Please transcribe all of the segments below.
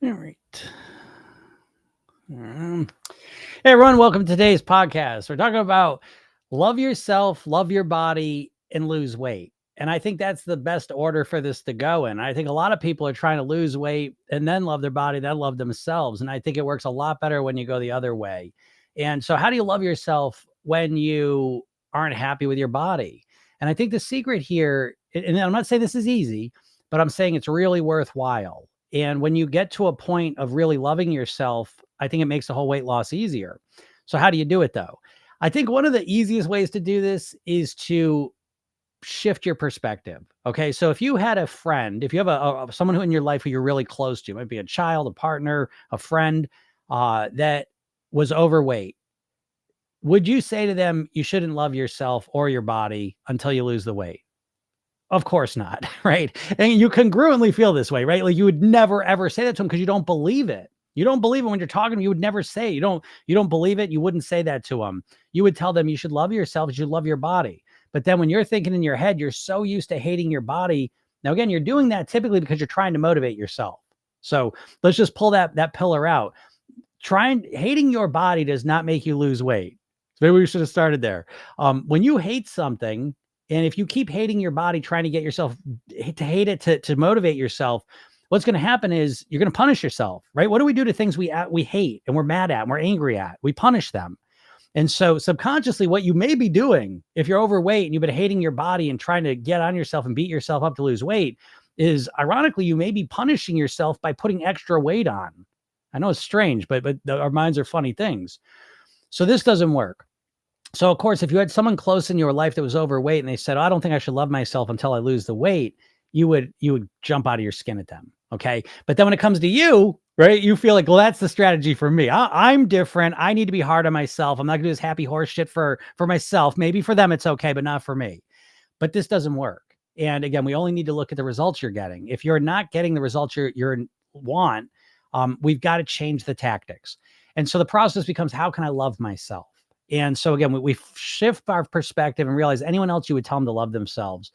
All right. Hey, everyone. Welcome to today's podcast. We're talking about love yourself, love your body, and lose weight. And I think that's the best order for this to go in. I think a lot of people are trying to lose weight and then love their body, then love themselves. And I think it works a lot better when you go the other way. And so, how do you love yourself when you aren't happy with your body? And I think the secret here, and I'm not saying this is easy, but I'm saying it's really worthwhile. And when you get to a point of really loving yourself, I think it makes the whole weight loss easier. So how do you do it though? I think one of the easiest ways to do this is to shift your perspective. Okay. So if you had a friend, if you have someone who in your life who you're really close to, it might be a child, a partner, a friend, that was overweight, would you say to them, you shouldn't love yourself or your body until you lose the weight? Of course not, right? And you congruently feel this way, right? Like you would never ever say that to them because you don't believe it. You don't believe it when you're talking. You would never say you don't believe it. You wouldn't say that to them. You would tell them you should love yourself. You should love your body. But then when you're thinking in your head, you're so used to hating your body. Now again, you're doing that typically because you're trying to motivate yourself. So let's just pull that pillar out. Hating your body does not make you lose weight. Maybe we should have started there. When you hate something, and if you keep hating your body, trying to get yourself to hate it to motivate yourself, what's going to happen is you're going to punish yourself, right? What do we do to things we hate and we're mad at and we're angry at? We punish them. And so subconsciously, what you may be doing if you're overweight and you've been hating your body and trying to get on yourself and beat yourself up to lose weight is, ironically, you may be punishing yourself by putting extra weight on. I know it's strange, but our minds are funny things. So this doesn't work. So, of course, if you had someone close in your life that was overweight and they said, oh, I don't think I should love myself until I lose the weight, you would jump out of your skin at them. Okay. But then when it comes to you, right, you feel like, well, that's the strategy for me. I'm different. I need to be hard on myself. I'm not going to do this happy horse shit for myself. Maybe for them, it's okay, but not for me. But this doesn't work. And again, we only need to look at the results you're getting. If you're not getting the results you want, we've got to change the tactics. And so the process becomes, how can I love myself? And so again, we shift our perspective and realize anyone else you would tell them to love themselves.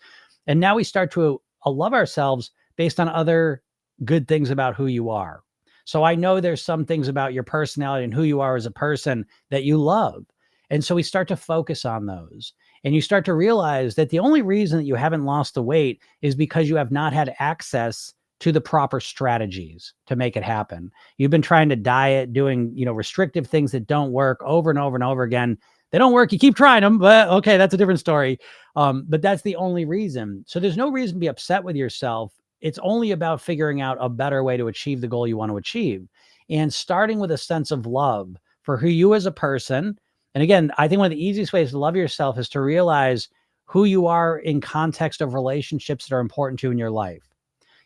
And now we start to love ourselves based on other good things about who you are. So I know there's some things about your personality and who you are as a person that you love. And so we start to focus on those. And you start to realize that the only reason that you haven't lost the weight is because you have not had access to the proper strategies to make it happen. You've been trying to diet, doing, restrictive things that don't work over and over and over again. They don't work. You keep trying them, but okay, that's a different story. But that's the only reason. So there's no reason to be upset with yourself. It's only about figuring out a better way to achieve the goal you want to achieve, and starting with a sense of love for who you as a person. And again, I think one of the easiest ways to love yourself is to realize who you are in context of relationships that are important to you in your life.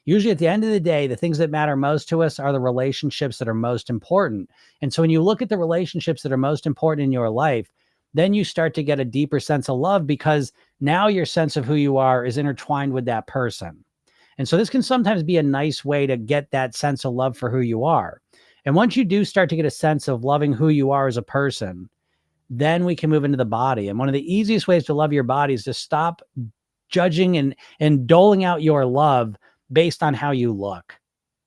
Usually at the end of the day, the things that matter most to us are the relationships that are most important. And so when you look at the relationships that are most important in your life, then you start to get a deeper sense of love because now your sense of who you are is intertwined with that person. And so this can sometimes be a nice way to get that sense of love for who you are. And once you do start to get a sense of loving who you are as a person, then we can move into the body. And one of the easiest ways to love your body is to stop judging and doling out your love based on how you look.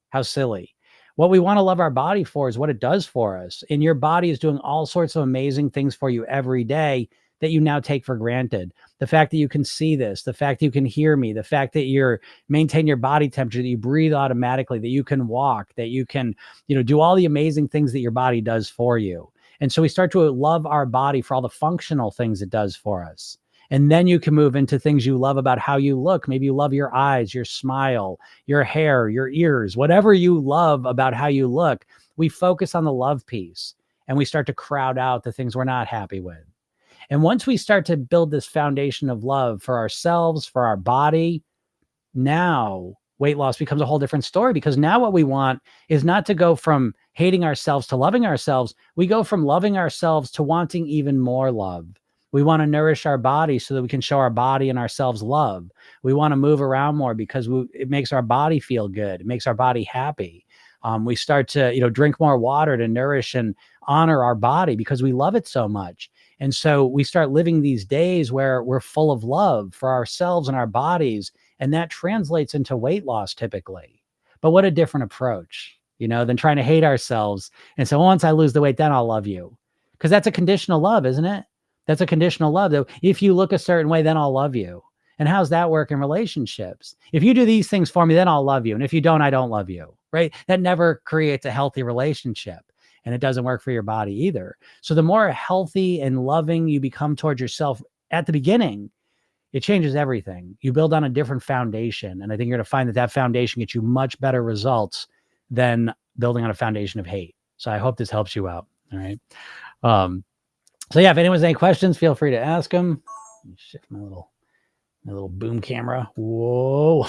How silly. What we want to love our body for is what it does for us. And your body is doing all sorts of amazing things for you every day that you now take for granted. The fact that you can see this, the fact that you can hear me, the fact that you're maintain your body temperature, that you breathe automatically, that you can walk, that you can, do all the amazing things that your body does for you. And so we start to love our body for all the functional things it does for us. And then you can move into things you love about how you look. Maybe you love your eyes, your smile, your hair, your ears, whatever you love about how you look. We focus on the love piece and we start to crowd out the things we're not happy with. And once we start to build this foundation of love for ourselves, for our body, now weight loss becomes a whole different story, because now what we want is not to go from hating ourselves to loving ourselves. We go from loving ourselves to wanting even more love. We want to nourish our body so that we can show our body and ourselves love. We want to move around more because it makes our body feel good. It makes our body happy. We start to, drink more water to nourish and honor our body because we love it so much. And so we start living these days where we're full of love for ourselves and our bodies. And that translates into weight loss typically. But what a different approach. than trying to hate ourselves. And so once I lose the weight, then I'll love you. Because that's a conditional love, isn't it? That's a conditional love. Though, if you look a certain way, then I'll love you. And how's that work in relationships? If you do these things for me, then I'll love you. And if you don't, I don't love you, right? That never creates a healthy relationship. And it doesn't work for your body either. So the more healthy and loving you become towards yourself at the beginning, it changes everything. You build on a different foundation. And I think you're going to find that that foundation gets you much better results than building on a foundation of hate. So I hope this helps you out. All right. So yeah, if anyone has any questions, feel free to ask them. Let me shift my little boom camera. Whoa.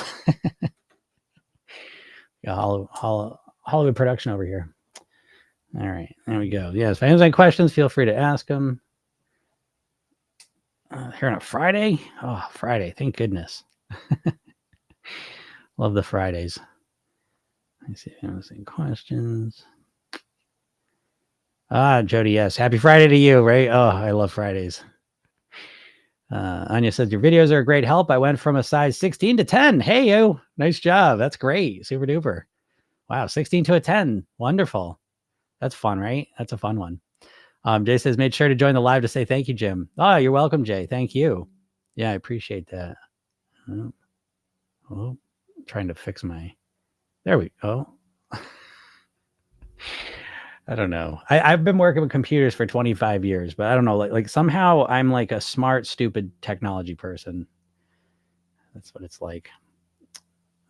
Yeah, Hollywood production over here. All right, there we go. Yes, if anyone has any questions, feel free to ask them. Here on a Friday? Oh, Friday. Thank goodness. Love the Fridays. Let me see if anyone has any questions. Jody, yes. Happy Friday to you, right? Oh, I love Fridays. Anya says, your videos are a great help. I went from a size 16 to 10. Hey, you. Nice job. That's great. Super duper. Wow, 16 to a 10. Wonderful. That's fun, right? That's a fun one. Jay says, made sure to join the live to say thank you, Jim. Oh, you're welcome, Jay. Thank you. Yeah, I appreciate that. Trying to fix my... There we go. I don't know. I've been working with computers for 25 years, but I don't know. Like somehow I'm like a smart, stupid technology person. That's what it's like.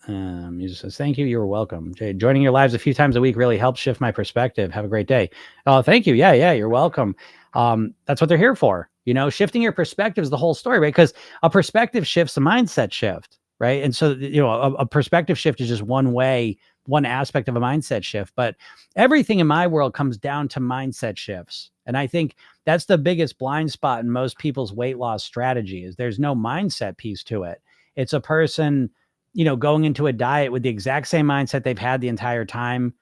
He just says, thank you. You're welcome. Jay, joining your lives a few times a week really helps shift my perspective. Have a great day. Oh, thank you. Yeah. You're welcome. That's what they're here for. Shifting your perspective is the whole story, right? Because a perspective shifts a mindset shift, right? And so, a perspective shift is just one aspect of a mindset shift, but everything in my world comes down to mindset shifts. And I think that's the biggest blind spot in most people's weight loss strategy is there's no mindset piece to it. It's a person, going into a diet with the exact same mindset they've had the entire time.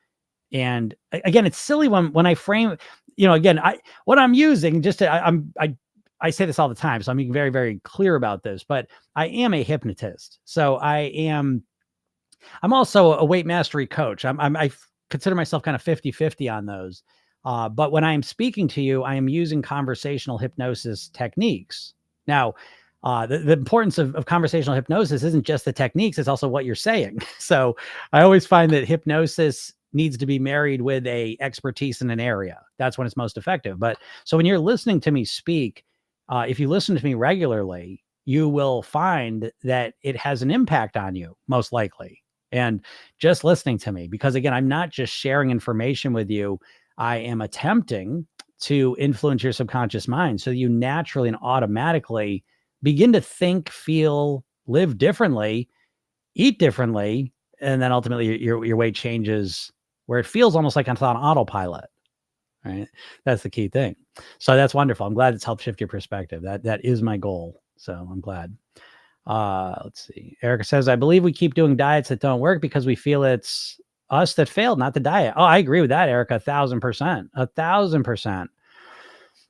And again, it's silly when I frame, what I'm using I say this all the time, so I'm being very, very clear about this, but I am a hypnotist. So I'm also a weight mastery coach. I consider myself kind of 50-50 on those. But when I'm speaking to you, I am using conversational hypnosis techniques. Now, the importance of conversational hypnosis isn't just the techniques, it's also what you're saying. So I always find that hypnosis needs to be married with a expertise in an area. That's when it's most effective. But so when you're listening to me speak, if you listen to me regularly, you will find that it has an impact on you, most likely. And just listening to me, because again, I'm not just sharing information with you. I am attempting to influence your subconscious mind so you naturally and automatically begin to think, feel, live differently, eat differently, and then ultimately your weight changes where it feels almost like it's on autopilot, right? That's the key thing. So that's wonderful. I'm glad it's helped shift your perspective. That is my goal. So I'm glad. Let's see. Erica says, I believe we keep doing diets that don't work because we feel it's us that failed, not the diet. Oh, I agree with that, Erica. 1,000%. 1,000%.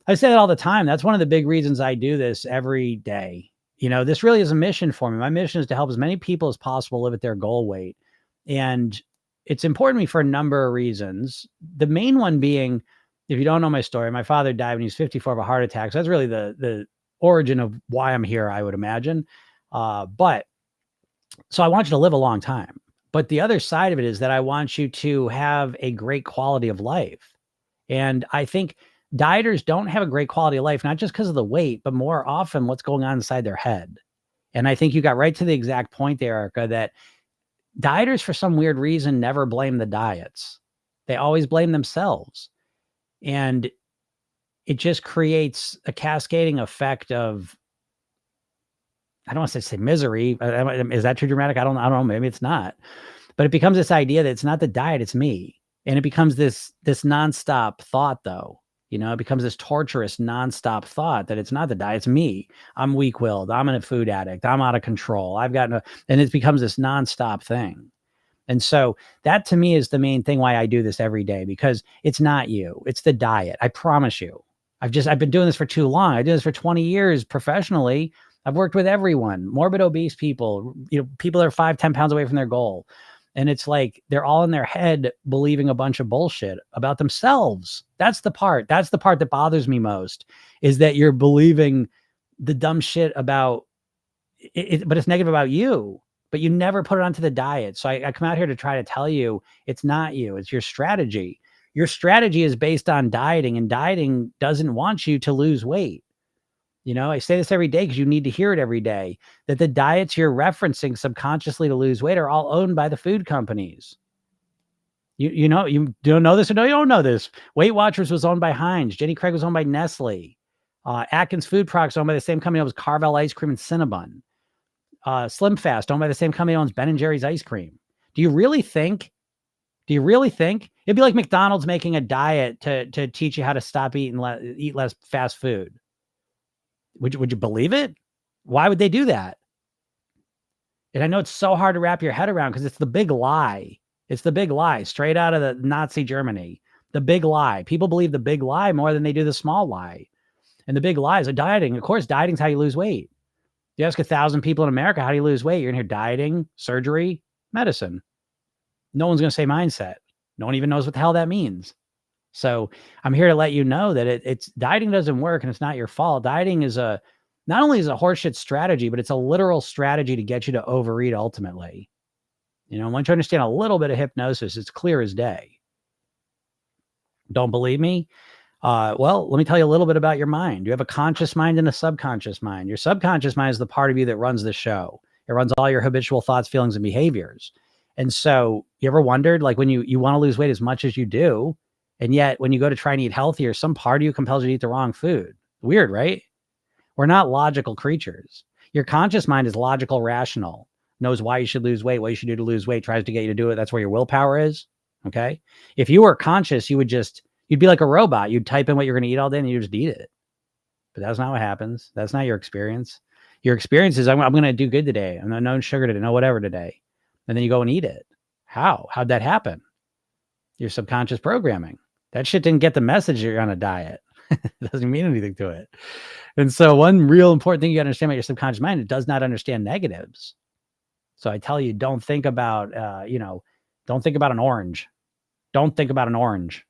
I say that all the time. That's one of the big reasons I do this every day. This really is a mission for me. My mission is to help as many people as possible live at their goal weight. And it's important to me for a number of reasons. The main one being, if you don't know my story, my father died when he was 54 of a heart attack. So that's really the origin of why I'm here, I would imagine. But so I want you to live a long time. But the other side of it is that I want you to have a great quality of life. And I think dieters don't have a great quality of life, not just because of the weight, but more often what's going on inside their head. And I think you got right to the exact point there, Erica, that dieters, for some weird reason, never blame the diets. They always blame themselves. And it just creates a cascading effect of, I don't want to say misery. Is that too dramatic? I don't know. Maybe it's not. But it becomes this idea that it's not the diet, it's me. And it becomes this nonstop thought, though. It becomes this torturous nonstop thought that it's not the diet, it's me. I'm weak-willed. I'm a food addict. I'm out of control. And it becomes this nonstop thing. And so that to me is the main thing why I do this every day, because it's not you, it's the diet. I promise you. I've been doing this for too long. I did this for 20 years professionally. I've worked with everyone, morbid obese people, people that are 5-10 pounds away from their goal. And it's like they're all in their head believing a bunch of bullshit about themselves. That's the part that bothers me most, is that you're believing the dumb shit about it, but it's negative about you, but you never put it onto the diet. So I come out here to try to tell you it's not you, it's your strategy. Your strategy is based on dieting, and dieting doesn't want you to lose weight. I say this every day because you need to hear it every day, that the diets you're referencing subconsciously to lose weight are all owned by the food companies. You don't know this, or no, you don't know this. Weight Watchers was owned by Heinz. Jenny Craig was owned by Nestle. Atkins Food Products owned by the same company that was Carvel Ice Cream and Cinnabon. Slim Fast owned by the same company that owns Ben & Jerry's ice cream. Do you really think it'd be like McDonald's making a diet to teach you how to stop eating eat less fast food? Would you believe it? Why would they do that? And I know it's so hard to wrap your head around because it's the big lie. It's the big lie straight out of the Nazi Germany. The big lie. People believe the big lie more than they do the small lie. And the big lie is dieting. Of course, dieting is how you lose weight. You ask 1,000 people in America, how do you lose weight? You're in here dieting, surgery, medicine. No one's going to say mindset. No one even knows what the hell that means. So I'm here to let you know that it's dieting doesn't work, and it's not your fault. Dieting is not only is a horseshit strategy, but it's a literal strategy to get you to overeat ultimately. Once you understand a little bit of hypnosis, it's clear as day. Don't believe me? Well, let me tell you a little bit about your mind. You have a conscious mind and a subconscious mind. Your subconscious mind is the part of you that runs the show. It runs all your habitual thoughts, feelings, and behaviors. And so you ever wondered, like, when you want to lose weight as much as you do, and yet when you go to try and eat healthier, some part of you compels you to eat the wrong food? Weird, right? We're not logical creatures. Your conscious mind is logical, rational, knows why you should lose weight, what you should do to lose weight, tries to get you to do it. That's where your willpower is. Okay. If you were conscious, you'd be like a robot. You'd type in what you're going to eat all day and you just eat it. But that's not what happens. That's not your experience. Your experience is, I'm going to do good today. I'm no sugar today, no whatever today. And then you go and eat it. How'd that happen? Your subconscious programming. That shit didn't get the message you're on a diet. It doesn't mean anything to it. And so one real important thing you got to understand about your subconscious mind, it does not understand negatives. So I tell you, don't think about, don't think about an orange. Don't think about an orange.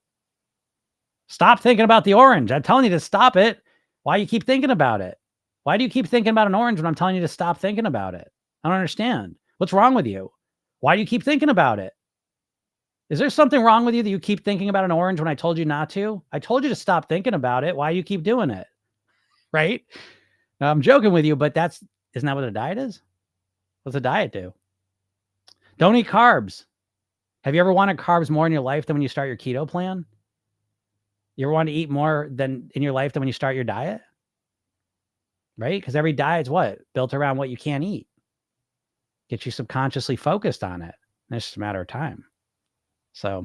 Stop thinking about the orange. I'm telling you to stop it. Why do you keep thinking about it? Why do you keep thinking about an orange when I'm telling you to stop thinking about it? I don't understand. What's wrong with you? Why do you keep thinking about it? Is there something wrong with you that you keep thinking about an orange when I told you not to? I told you to stop thinking about it. Why do you keep doing it? Right? Now, I'm joking with you, but isn't that what a diet is? What's a diet do? Don't eat carbs. Have you ever wanted carbs more in your life than when you start your keto plan? You ever want to eat more than in your life than when you start your diet? Right? Because every diet's built around what you can't eat. Get you subconsciously focused on it. And it's just a matter of time. So,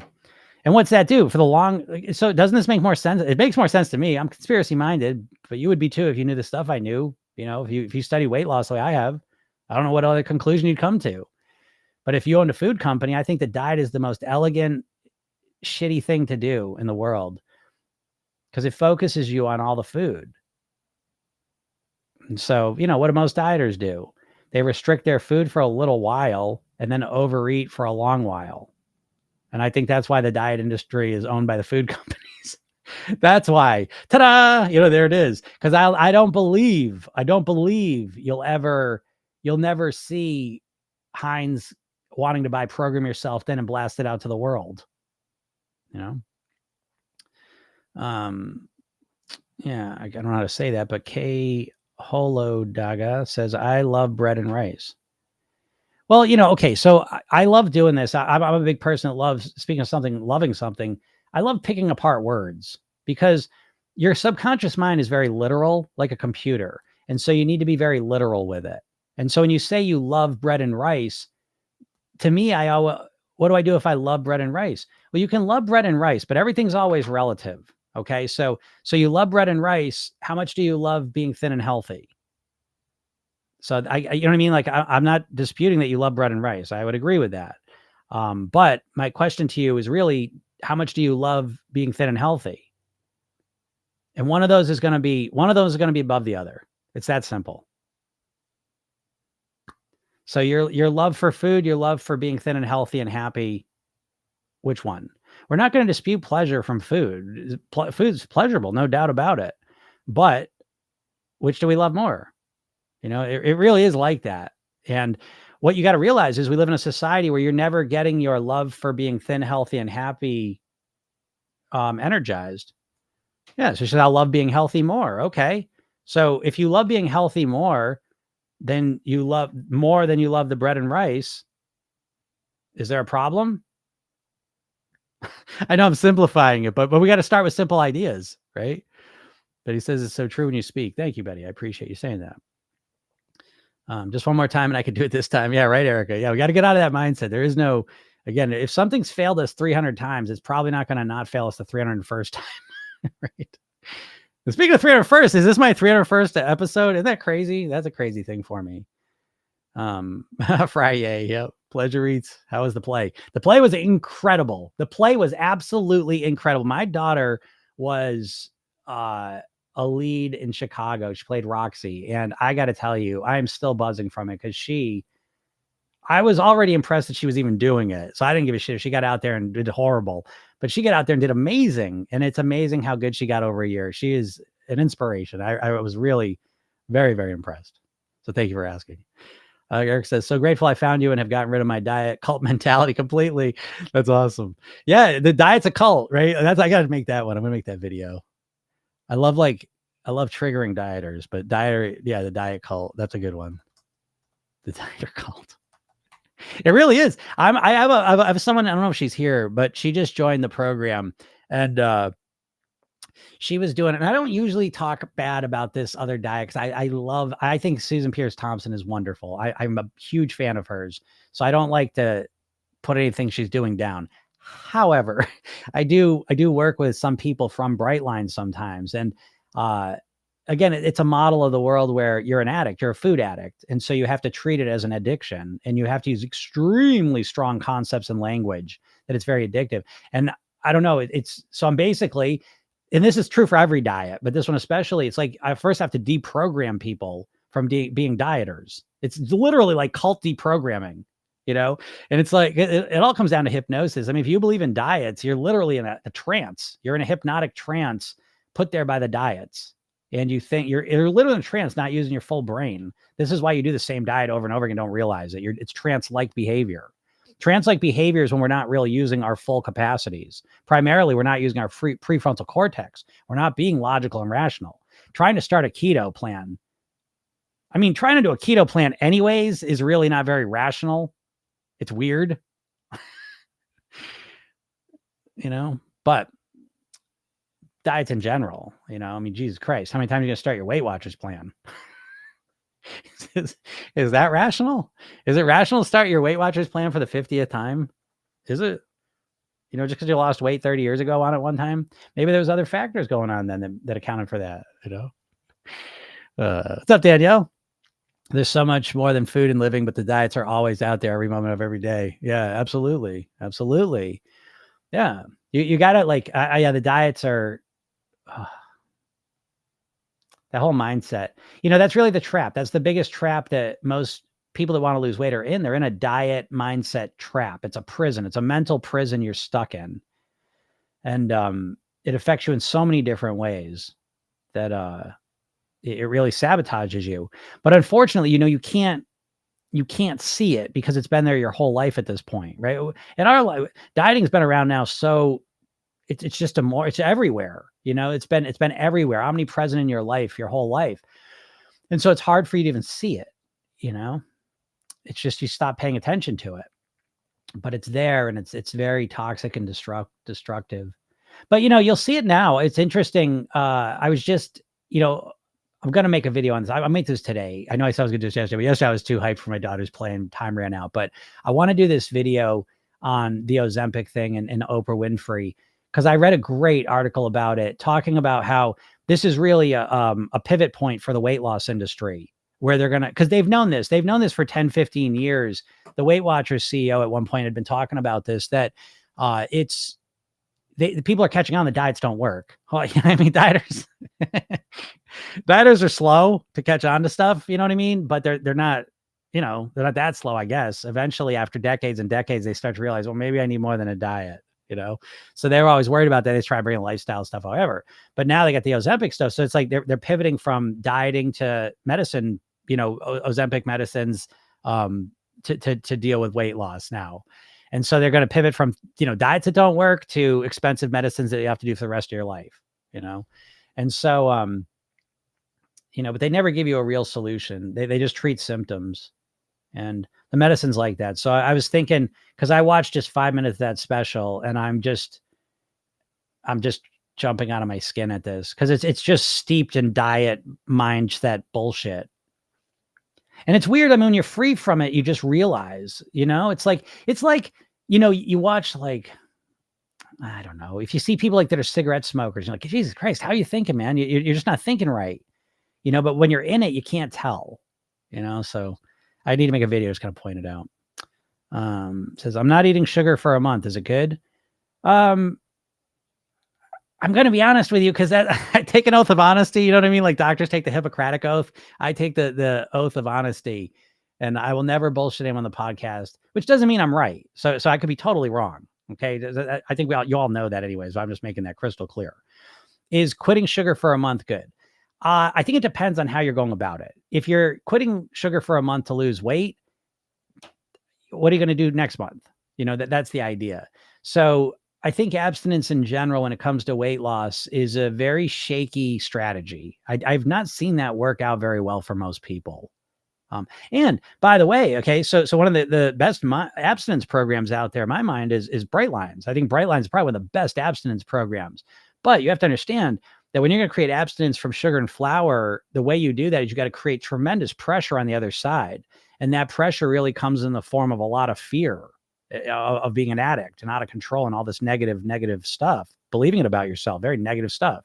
and what's that do for the long? So doesn't this make more sense? It makes more sense to me. I'm conspiracy minded, but you would be too if you knew the stuff I knew. If you study weight loss the way I have, I don't know what other conclusion you'd come to. But if you owned a food company, I think the diet is the most elegant, shitty thing to do in the world because it focuses you on all the food. And so, what do most dieters do? They restrict their food for a little while and then overeat for a long while. And I think that's why the diet industry is owned by the food companies. That's why. Ta-da! There it is. Because I don't believe you'll never see Heinz wanting to buy Program Yourself then and blast it out to the world. Yeah, I don't know how to say that, but K Holo Daga says, I love bread and rice. Well, okay, so I love doing this. I'm a big person that loves, speaking of something, loving something. I love picking apart words because your subconscious mind is very literal, like a computer. And so you need to be very literal with it. And so when you say you love bread and rice, to me, what do I do if I love bread and rice? Well, you can love bread and rice, but everything's always relative. Okay. So you love bread and rice. How much do you love being thin and healthy? So you know what I mean? Like I'm not disputing that you love bread and rice. I would agree with that. But my question to you is really, how much do you love being thin and healthy? And one of those is going to be above the other. It's that simple. So your love for food, your love for being thin and healthy and happy, which one? We're not going to dispute pleasure from food. Food's pleasurable, no doubt about it. But which do we love more? It really is like that. And what you got to realize is we live in a society where you're never getting your love for being thin, healthy, and happy energized. Yeah. So she said, I love being healthy more. Okay. So if you love being healthy more, then you love more than you love the bread and rice. Is there a problem? I know I'm simplifying it, but we got to start with simple ideas, right? But he says it's so true when you speak. Thank you, Betty. I appreciate you saying that. Just one more time and I could do it this time. Yeah, right, Erica. Yeah, we got to get out of that mindset. There is no, again, if something's failed us 300 times, it's probably not going to not fail us the 301st time, right? And speaking of 301st, is this my 301st episode? Isn't that crazy? That's a crazy thing for me. Friday, yep. Pleasure Eats. How was the play? The play was incredible. The play was absolutely incredible. My daughter was a lead in Chicago. She played Roxy. And I got to tell you, I am still buzzing from it because I was already impressed that she was even doing it. So I didn't give a shit if she got out there and did horrible, but she got out there and did amazing. And it's amazing how good she got over a year. She is an inspiration. I was really very, very impressed. So thank you for asking. Eric says, so grateful I found you and have gotten rid of my diet cult mentality completely. That's awesome. Yeah, the diet's a cult, right? I got to make that one. I'm going to make that video. I love triggering dieters, but the diet cult, that's a good one. The dieter cult. It really is. I have someone, I don't know if she's here, but she just joined the program and she was doing it. And I don't usually talk bad about this other diet because I think Susan Pierce Thompson is wonderful. I'm a huge fan of hers. So I don't like to put anything she's doing down. However, I do work with some people from Brightline sometimes. And again, it's a model of the world where you're an addict, you're a food addict. And so you have to treat it as an addiction and you have to use extremely strong concepts and language that it's very addictive. And I don't know, so I'm basically, and this is true for every diet, but this one especially, it's like I first have to deprogram people from being dieters. It's literally like cult deprogramming, and it's like, it all comes down to hypnosis. I mean, if you believe in diets, you're literally in a trance. You're in a hypnotic trance put there by the diets. And you think you're literally in a trance, not using your full brain. This is why you do the same diet over and over again. Don't realize it. It's trance-like behavior. Trance-like behavior is when we're not really using our full capacities. Primarily, we're not using our prefrontal cortex. We're not being logical and rational. Trying to start a keto plan. I mean, trying to do a keto plan anyways is really not very rational. It's weird. But diets in general, I mean, Jesus Christ, how many times are you going to start your Weight Watchers plan? Is that rational? Is it rational to start your Weight Watchers plan for the 50th time? Is it? Just because you lost weight 30 years ago on it one time? Maybe there's other factors going on then that accounted for that, What's up, Danielle? There's so much more than food and living, but the diets are always out there every moment of every day. Yeah, absolutely. Absolutely. Yeah. You got to the diets are, that whole mindset, that's really the trap. That's the biggest trap that most people that want to lose weight are in. They're in a diet mindset trap. It's a prison. It's a mental prison you're stuck in. And it affects you in so many different ways that it really sabotages you. But unfortunately, you can't see it because it's been there your whole life at this point, right? In our life, dieting's been around now, so it's just it's everywhere. It's been everywhere, omnipresent in your life, your whole life. And so it's hard for you to even see it, it's just, you stop paying attention to it, but it's there and it's very toxic and destructive. But, you'll see it now. It's interesting. I was just, I'm going to make a video on this. I'll make this today. I know I said I was going to do this yesterday, but yesterday I was too hyped for my daughter's play and time ran out, but I want to do this video on the Ozempic thing and Oprah Winfrey, because I read a great article about it, talking about how this is really a pivot point for the weight loss industry, where they're going to, because they've known this for 10, 15 years. The Weight Watchers CEO at one point had been talking about this, that the people are catching on, the diets don't work. Well, I mean, dieters are slow to catch on to stuff, you know what I mean? But they're not, they're not that slow, I guess. Eventually, after decades and decades, they start to realize, well, maybe I need more than a diet. So they were always worried about that. They try bringing lifestyle stuff, however. But now they got the Ozempic stuff. So it's like they're pivoting from dieting to medicine, Ozempic medicines to deal with weight loss now. And so they're going to pivot from, diets that don't work to expensive medicines that you have to do for the rest of your life, And so, but they never give you a real solution. They just treat symptoms, and the medicine's like that. So I was thinking, because I watched just 5 minutes of that special, and I'm just jumping out of my skin at this, because it's just steeped in diet mindset bullshit. And it's weird. I mean, when you're free from it, you just realize, it's like, you watch, like, I don't know, if you see people like that are cigarette smokers, you're like, Jesus Christ, how are you thinking, man? You're just not thinking right, but when you're in it, you can't tell, so I need to make a video just kind of point it out. Says, I'm not eating sugar for a month. Is it good? I'm going to be honest with you, because I take an oath of honesty. You know what I mean? Like doctors take the Hippocratic oath. I take the oath of honesty, and I will never bullshit him on the podcast, which doesn't mean I'm right. So I could be totally wrong. Okay. I think you all know that anyways, but I'm just making that crystal clear. Is quitting sugar for a month good? I think it depends on how you're going about it. If you're quitting sugar for a month to lose weight, what are you going to do next month? That's the idea. So I think abstinence in general, when it comes to weight loss, is a very shaky strategy. I've not seen that work out very well for most people. And by the way, okay, so one of the best abstinence programs out there in my mind is Bright Lines. I think Bright Lines is probably one of the best abstinence programs. But you have to understand that when you're going to create abstinence from sugar and flour, the way you do that is you got to create tremendous pressure on the other side. And that pressure really comes in the form of a lot of fear of being an addict and out of control and all this negative stuff, believing it about yourself, very negative stuff,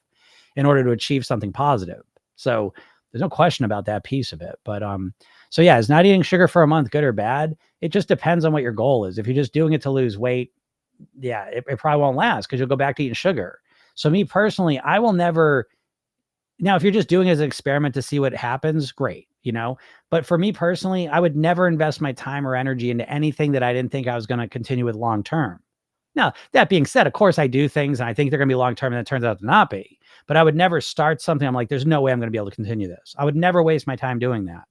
in order to achieve something positive. So there's no question about that piece of it. But so yeah, is not eating sugar for a month good or bad? It just depends on what your goal is. If you're just doing it to lose weight, yeah, it probably won't last, because you'll go back to eating sugar. So me personally, I will never. Now, if you're just doing it as an experiment to see what happens, great, But for me personally, I would never invest my time or energy into anything that I didn't think I was going to continue with long term. Now, that being said, of course, I do things and I think they're going to be long term, and it turns out to not be. But I would never start something I'm like, there's no way I'm going to be able to continue this. I would never waste my time doing that.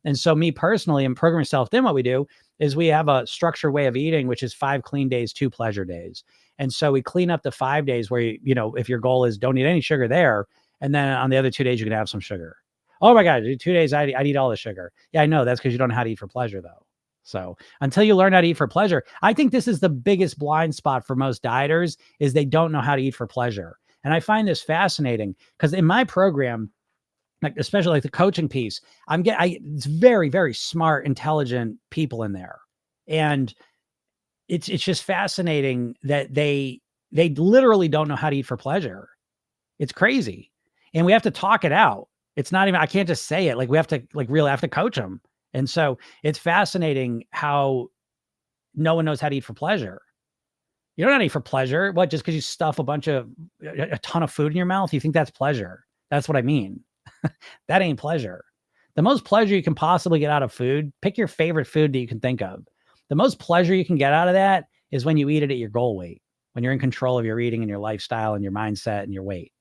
And so me personally, in Program Yourself Thin, what we do is we have a structured way of eating, which is 5 clean days, 2 pleasure days. And so we clean up the 5 days where, if your goal is don't eat any sugar there, and then on the other 2 days, you can have some sugar. Oh my God, 2 days, I'd eat all the sugar. Yeah, I know. That's because you don't know how to eat for pleasure, though. So until you learn how to eat for pleasure, I think this is the biggest blind spot for most dieters, is they don't know how to eat for pleasure. And I find this fascinating, because in my program, like especially like the coaching piece, it's very, very smart, intelligent people in there. And it's just fascinating that they literally don't know how to eat for pleasure. It's crazy. And we have to talk it out. It's not even, I can't just say it. Like we have to really have to coach them. And so it's fascinating how no one knows how to eat for pleasure. You don't know how to eat for pleasure. What, just because you stuff a ton of food in your mouth, you think that's pleasure? That's what I mean. That ain't pleasure. The most pleasure you can possibly get out of food, pick your favorite food that you can think of. The most pleasure you can get out of that is when you eat it at your goal weight, when you're in control of your eating and your lifestyle and your mindset and your weight.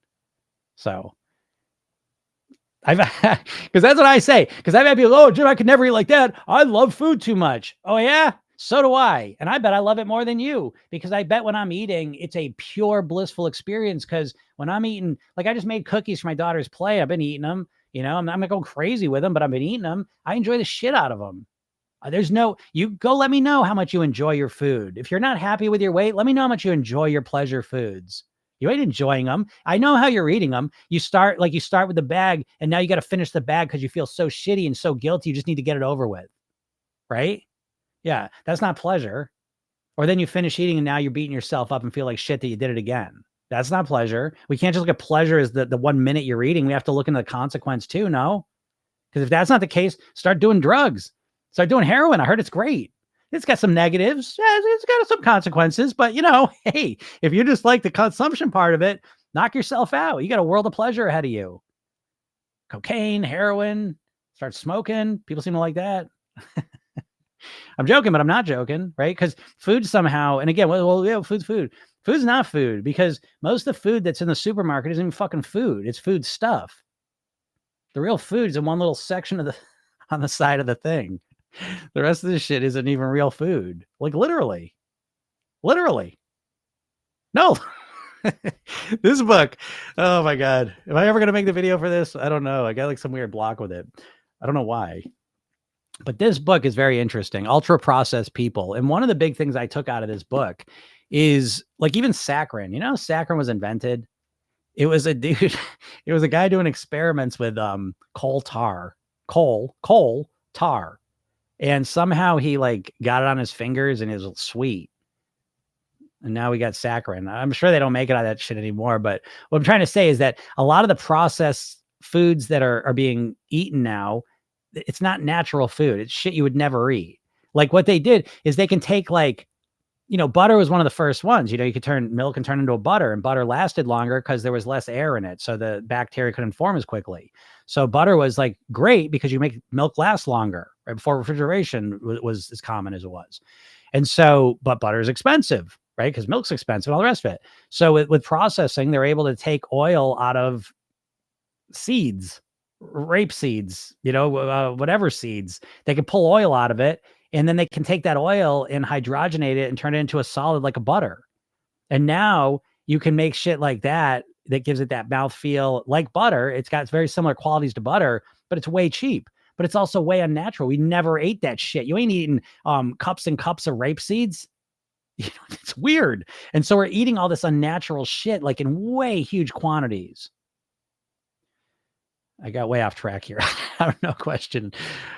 So because that's what I say. Because I've had people, oh, Jim, I could never eat like that. I love food too much. Oh yeah, so do I. And I bet I love it more than you, because I bet when I'm eating, it's a pure blissful experience. Because when I'm eating, like I just made cookies for my daughter's play. I've been eating them. I'm not going crazy with them, but I've been eating them. I enjoy the shit out of them. You go, let me know how much you enjoy your food. If you're not happy with your weight, let me know how much you enjoy your pleasure foods. You ain't enjoying them. I know how you're eating them. You start with the bag, and now you got to finish the bag because you feel so shitty and so guilty. You just need to get it over with. Right? Yeah. That's not pleasure. Or then you finish eating and now you're beating yourself up and feel like shit that you did it again. That's not pleasure. We can't just look at pleasure as the 1 minute you're eating. We have to look into the consequence too. No, because if that's not the case, start doing drugs, start doing heroin. I heard it's great. It's got some negatives. Yeah, it's got some consequences, but hey, if you just like the consumption part of it, knock yourself out. You got a world of pleasure ahead of you. Cocaine, heroin, start smoking. People seem to like that. I'm joking, but I'm not joking, right? Because food somehow, and again, yeah, food's food. Food's not food because most of the food that's in the supermarket isn't even fucking food. It's food stuff. The real food's in one little section of the on the side of the thing. The rest of this shit isn't even real food. Like literally. Literally. No. This book. Oh my God. Am I ever gonna make the video for this? I don't know. I got like some weird block with it. I don't know why. But this book is very interesting. Ultra processed people. And one of the big things I took out of this book is like even saccharin. You know how saccharin was invented? It was a dude, it was a guy doing experiments with coal tar. And somehow he like got it on his fingers and it was sweet. And now we got saccharin. I'm sure they don't make it out of that shit anymore. But what I'm trying to say is that a lot of the processed foods that are being eaten now, it's not natural food. It's shit you would never eat. Like what they did is they can take like, butter was one of the first ones. You could turn milk and turn into a butter, and butter lasted longer because there was less air in it. So the bacteria couldn't form as quickly. So butter was like great because you make milk last longer, right before refrigeration was as common as it was. And so, but butter is expensive, right? Because milk's expensive and all the rest of it. So with processing, they're able to take oil out of seeds, rape seeds, whatever seeds. They can pull oil out of it, and then they can take that oil and hydrogenate it and turn it into a solid like a butter. And now you can make shit like that gives it that mouthfeel like butter. It's got very similar qualities to butter, but it's way cheap. But it's also way unnatural. We never ate that shit. You ain't eating cups and cups of rape seeds. It's weird. And so we're eating all this unnatural shit like in way huge quantities. I got way off track here. I don't know. Question.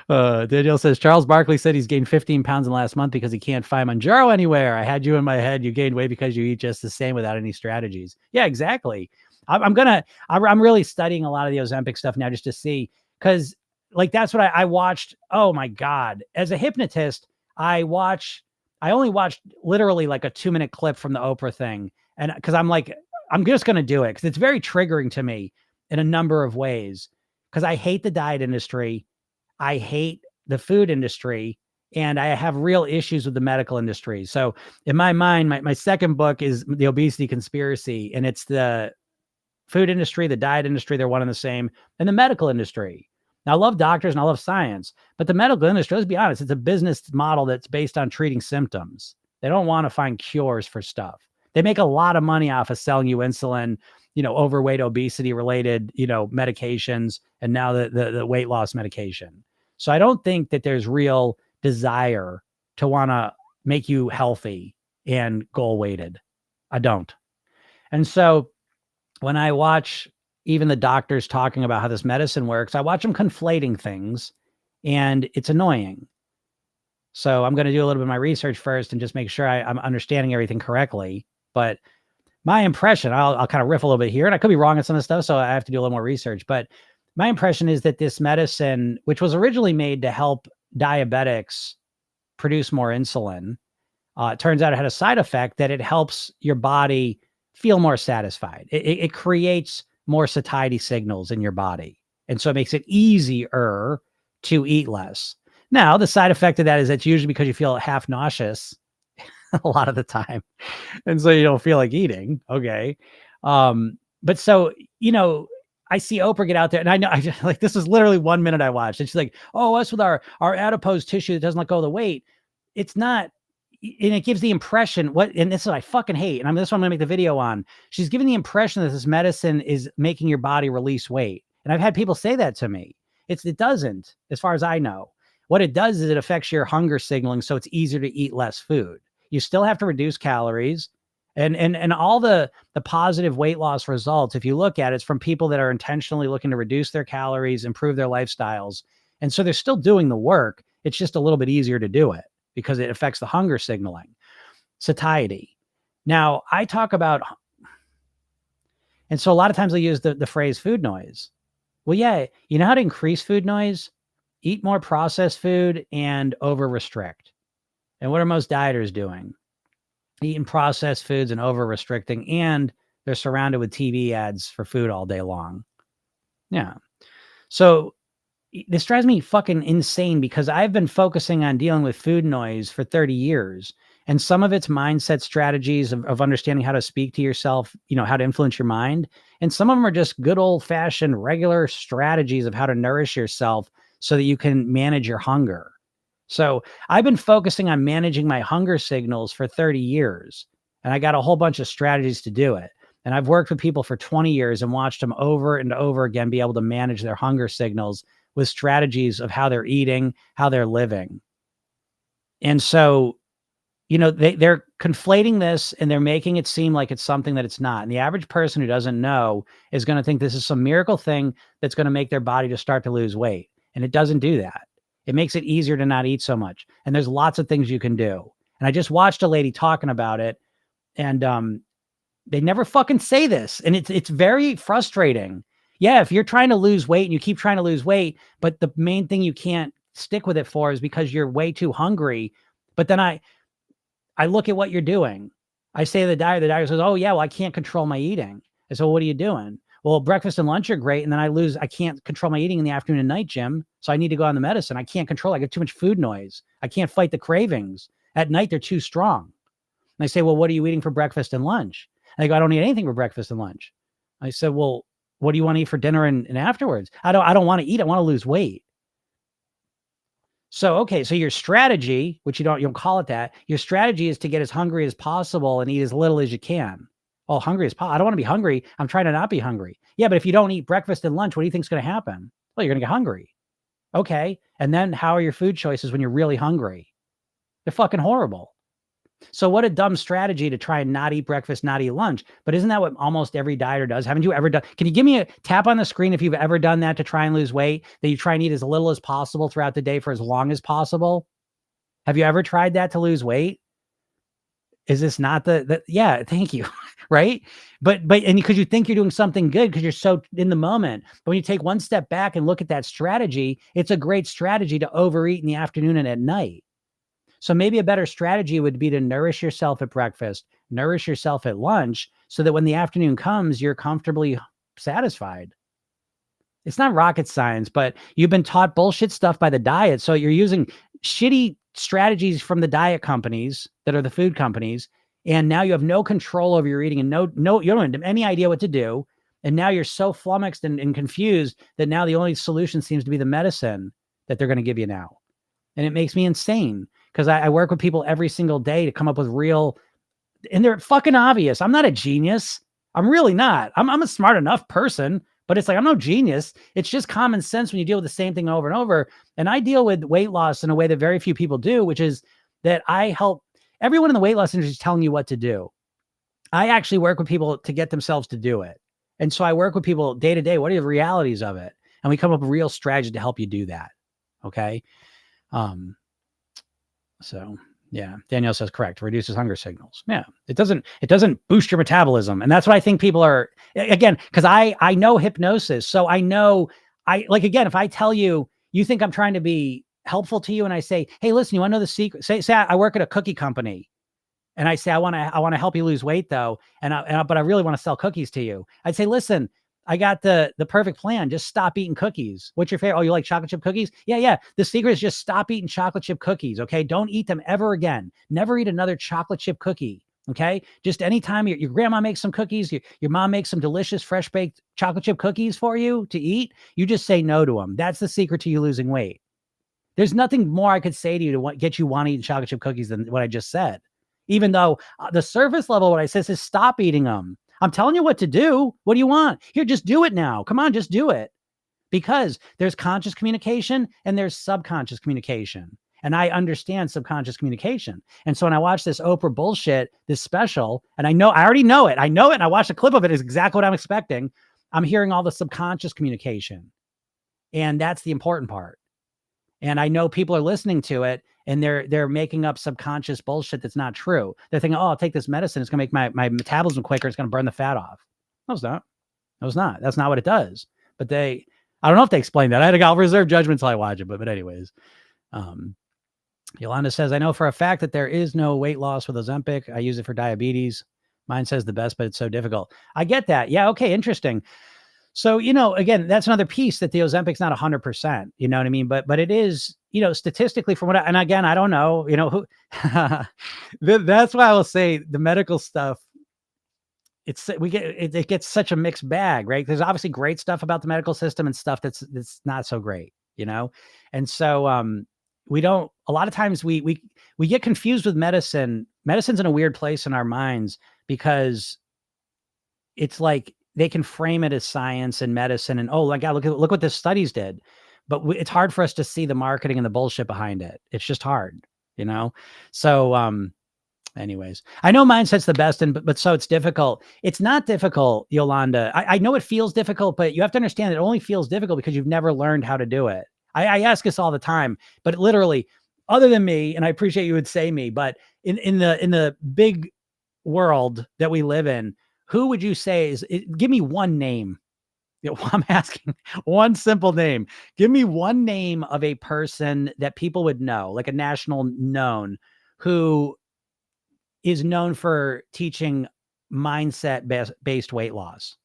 Daniel says, Charles Barkley said he's gained 15 pounds in the last month because he can't find Manjaro anywhere. I had you in my head. You gained weight because you eat just the same without any strategies. Yeah, exactly. I'm really studying a lot of the Ozempic stuff now just to see, because like, that's what I watched. Oh my God. As a hypnotist, I only watched literally like a 2-minute clip from the Oprah thing. And cause I'm like, I'm just going to do it because it's very triggering to me in a number of ways, because I hate the diet industry. I hate the food industry, and I have real issues with the medical industry. So in my mind, my second book is The Obesity Conspiracy, and it's the food industry, the diet industry, they're one and the same, and the medical industry. Now, I love doctors and I love science, but the medical industry, let's be honest, it's a business model that's based on treating symptoms. They don't want to find cures for stuff. They make a lot of money off of selling you insulin, overweight, obesity related, medications, and now the weight loss medication. So I don't think that there's real desire to want to make you healthy and goal weighted. I don't. And so when I watch even the doctors talking about how this medicine works, I watch them conflating things, and it's annoying. So I'm going to do a little bit of my research first and just make sure I'm understanding everything correctly. But my impression, I'll kind of riff a little bit here, and I could be wrong on some of the stuff, so I have to do a little more research. But my impression is that this medicine, which was originally made to help diabetics produce more insulin, it turns out it had a side effect that it helps your body feel more satisfied. It creates more satiety signals in your body. And so it makes it easier to eat less. Now, the side effect of that is it's usually because you feel half nauseous a lot of the time. And so you don't feel like eating. Okay. But so, I see Oprah get out there, and I know like this is literally 1 minute I watched, and she's like, oh, us with our adipose tissue that doesn't let go of the weight. It's not, and it gives the impression and this is what I fucking hate. And this one I'm gonna make the video on. She's giving the impression that this medicine is making your body release weight. And I've had people say that to me. It doesn't, as far as I know. What it does is it affects your hunger signaling, so it's easier to eat less food. You still have to reduce calories, and all the positive weight loss results, if you look at it, it's from people that are intentionally looking to reduce their calories, improve their lifestyles. And so they're still doing the work. It's just a little bit easier to do it because it affects the hunger signaling, satiety. Now, I talk about, and so a lot of times I use the phrase food noise. Well, yeah, you know how to increase food noise? Eat more processed food and over restrict. And what are most dieters doing? Eating processed foods and over restricting, and they're surrounded with TV ads for food all day long. Yeah. So this drives me fucking insane because I've been focusing on dealing with food noise for 30 years. And some of it's mindset strategies of understanding how to speak to yourself, how to influence your mind. And some of them are just good old fashioned regular strategies of how to nourish yourself so that you can manage your hunger. So I've been focusing on managing my hunger signals for 30 years, and I got a whole bunch of strategies to do it. And I've worked with people for 20 years and watched them over and over again be able to manage their hunger signals with strategies of how they're eating, how they're living. And so, they're conflating this and they're making it seem like it's something that it's not. And the average person who doesn't know is going to think this is some miracle thing that's going to make their body just start to lose weight. And it doesn't do that. It makes it easier to not eat so much. And there's lots of things you can do. And I just watched a lady talking about it, and they never fucking say this. And it's very frustrating. Yeah, if you're trying to lose weight and you keep trying to lose weight, but the main thing you can't stick with it for is because you're way too hungry. But then I look at what you're doing. I say to the doctor says, oh yeah, well, I can't control my eating. I said, well, what are you doing? Well, breakfast and lunch are great. And then I can't control my eating in the afternoon and night, Jim. So I need to go on the medicine. I can't control. I get too much food noise. I can't fight the cravings. At night, they're too strong. And I say, well, what are you eating for breakfast and lunch? And they go, I don't eat anything for breakfast and lunch. I said, well, what do you want to eat for dinner and afterwards? I don't want to eat. I want to lose weight. So, okay. So your strategy, which you don't call it that, your strategy is to get as hungry as possible and eat as little as you can. Oh, hungry as possible. I don't want to be hungry. I'm trying to not be hungry. Yeah. But if you don't eat breakfast and lunch, what do you think is going to happen? Well, you're going to get hungry. Okay. And then how are your food choices when you're really hungry? They're fucking horrible. So what a dumb strategy to try and not eat breakfast, not eat lunch. But isn't that what almost every dieter does? Haven't you ever done? Can you give me a tap on the screen if you've ever done that to try and lose weight, that you try and eat as little as possible throughout the day for as long as possible? Have you ever tried that to lose weight? Is this not yeah, thank you. Right. But and because you think you're doing something good because you're so in the moment. But when you take one step back and look at that strategy, it's a great strategy to overeat in the afternoon and at night. So maybe a better strategy would be to nourish yourself at breakfast, nourish yourself at lunch, so that when the afternoon comes, you're comfortably satisfied. It's not rocket science, but you've been taught bullshit stuff by the diet. So you're using shitty strategies from the diet companies that are the food companies. And now you have no control over your eating and you don't have any idea what to do. And now you're so flummoxed and confused that now the only solution seems to be the medicine that they're going to give you now. And it makes me insane. Because I work with people every single day to come up with and they're fucking obvious. I'm not a genius. I'm really not. I'm a smart enough person, but it's like, I'm no genius. It's just common sense when you deal with the same thing over and over. And I deal with weight loss in a way that very few people do, which is that I help everyone in the weight loss industry is telling you what to do. I actually work with people to get themselves to do it. And so I work with people day to day. What are the realities of it? And we come up with real strategy to help you do that. Okay. So yeah, Danielle says correct. Reduces hunger signals. Yeah, it doesn't boost your metabolism. And that's what I think people are, again, because I know hypnosis. So I know again, if I tell you, you think I'm trying to be helpful to you. And I say, hey, listen, you want to know the secret? Say I work at a cookie company. And I say, I want to help you lose weight though. But I really want to sell cookies to you. I'd say, listen, I got the perfect plan. Just stop eating cookies. What's your favorite? Oh, you like chocolate chip cookies? Yeah. The secret is just stop eating chocolate chip cookies. Okay. Don't eat them ever again. Never eat another chocolate chip cookie. Okay. Just anytime your grandma makes some cookies, your mom makes some delicious fresh baked chocolate chip cookies for you to eat, you just say no to them. That's the secret to you losing weight. There's nothing more I could say to you to get you want to eat chocolate chip cookies than what I just said. Even though the surface level, what I said is stop eating them. I'm telling you what to do. What do you want? Here, just do it now. Come on, just do it. Because there's conscious communication and there's subconscious communication. And I understand subconscious communication. And so when I watch this Oprah bullshit, this special, and I already know it. And I watched a clip of it. It's exactly what I'm expecting. I'm hearing all the subconscious communication. And that's the important part. And I know people are listening to it and they're making up subconscious bullshit that's not true. They're thinking, oh, I'll take this medicine. It's going to make my metabolism quicker. It's going to burn the fat off. No, it's not. No, it's not. That's not what it does. But I don't know if they explain that. I'll reserve judgment until I watch it. But anyways, Yolanda says, I know for a fact that there is no weight loss with Ozempic. I use it for diabetes. Mine says the best, but it's so difficult. I get that. Yeah. Okay. Interesting. So, again, that's another piece that the Ozempic's not 100%, you know what I mean? But it is, statistically from and again, I don't know, who, that's why I will say the medical stuff, it gets such a mixed bag, right? There's obviously great stuff about the medical system and stuff that's not so great, And so, we don't, a lot of times we get confused with medicine. Medicine's in a weird place in our minds because it's like they can frame it as science and medicine and, oh my God, look what the studies did. But it's hard for us to see the marketing and the bullshit behind it. It's just hard, you know? So, anyways, I know mindset's the best, but so it's difficult. It's not difficult, Yolanda. I know it feels difficult, but you have to understand it only feels difficult because you've never learned how to do it. I ask this all the time, but literally, other than me, and I appreciate you would say me, but in the big world that we live in, who would you say give me one name? I'm asking one simple name. Give me one name of a person that people would know, like a national known, who is known for teaching mindset based weight loss.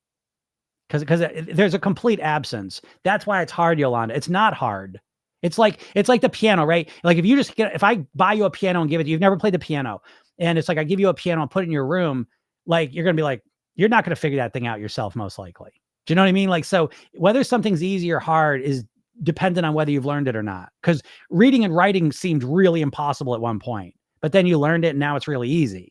Because there's a complete absence. That's why it's hard, Yolanda. It's not hard. It's like the piano, right? Like if I buy you a piano and give it to you, you've never played the piano, and it's like I give you a piano and put it in your room, like you're gonna be like, you're not gonna figure that thing out yourself, most likely. Do you know what I mean? Like, so whether something's easy or hard is dependent on whether you've learned it or not. Because reading and writing seemed really impossible at one point, but then you learned it and now it's really easy.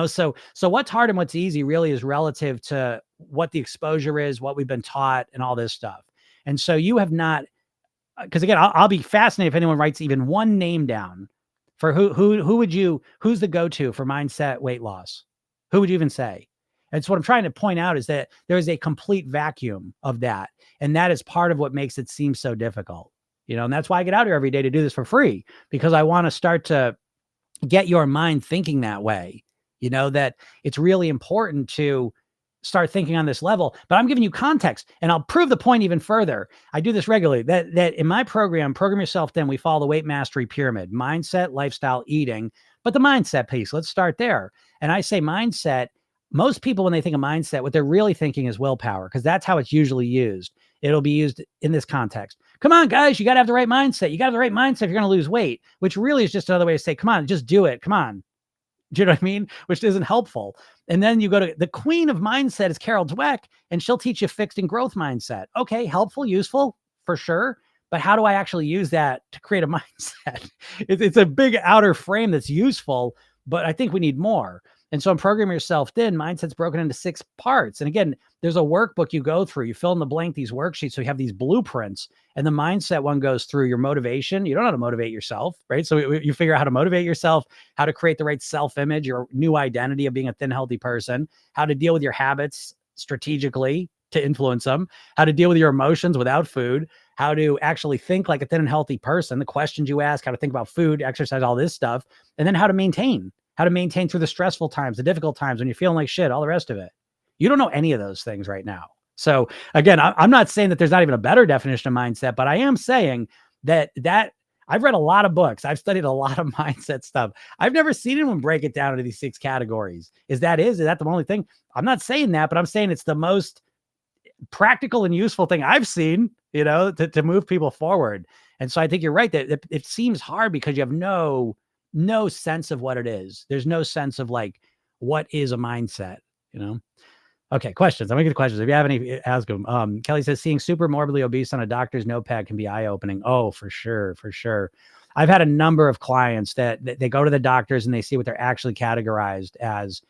So what's hard and what's easy really is relative to what the exposure is, what we've been taught, and all this stuff. And so you have not, because again, I'll be fascinated if anyone writes even one name down for who's the go-to for mindset weight loss? Who would you even say? And so what I'm trying to point out is that there is a complete vacuum of that. And that is part of what makes it seem so difficult, and that's why I get out here every day to do this for free, because I want to start to get your mind thinking that way, that it's really important to start thinking on this level. But I'm giving you context, and I'll prove the point even further. I do this regularly, that in my program, Program Yourself Thin, we follow the weight mastery pyramid: mindset, lifestyle, eating. But the mindset piece, let's start there. And I say mindset, most people, when they think of mindset, what they're really thinking is willpower, because that's how it's usually used. It'll be used in this context. Come on, guys, you got to have the right mindset. You got to have the right mindset if you're going to lose weight, which really is just another way to say, come on, just do it. Come on. Do you know what I mean? Which isn't helpful. And then you go to the queen of mindset is Carol Dweck, and she'll teach you fixed and growth mindset. Okay, helpful, useful for sure. But how do I actually use that to create a mindset? It's a big outer frame that's useful, but I think we need more. And so in Program Yourself Thin, mindset's broken into 6 parts. And again, there's a workbook you go through. You fill in the blank, these worksheets. So you have these blueprints, and the mindset one goes through your motivation. You don't know how to motivate yourself, right? So you figure out how to motivate yourself, how to create the right self-image, your new identity of being a thin, healthy person, how to deal with your habits strategically to influence them, how to deal with your emotions without food, how to actually think like a thin and healthy person, the questions you ask, how to think about food, exercise, all this stuff, and then how to maintain through the stressful times, the difficult times when you're feeling like shit, all the rest of it. You don't know any of those things right now. So again, I'm not saying that there's not even a better definition of mindset, but I am saying that I've read a lot of books. I've studied a lot of mindset stuff. I've never seen anyone break it down into these 6 categories. Is that the only thing? I'm not saying that, but I'm saying it's the most practical and useful thing I've seen, to move people forward. And so I think you're right that it seems hard because you have no sense of what it is. There's no sense of like, what is a mindset, Okay, questions. I'm gonna get the questions. If you have any, ask them. Kelly says, seeing super morbidly obese on a doctor's notepad can be eye-opening. Oh, for sure, for sure. I've had a number of clients that they go to the doctors and they see what they're actually categorized as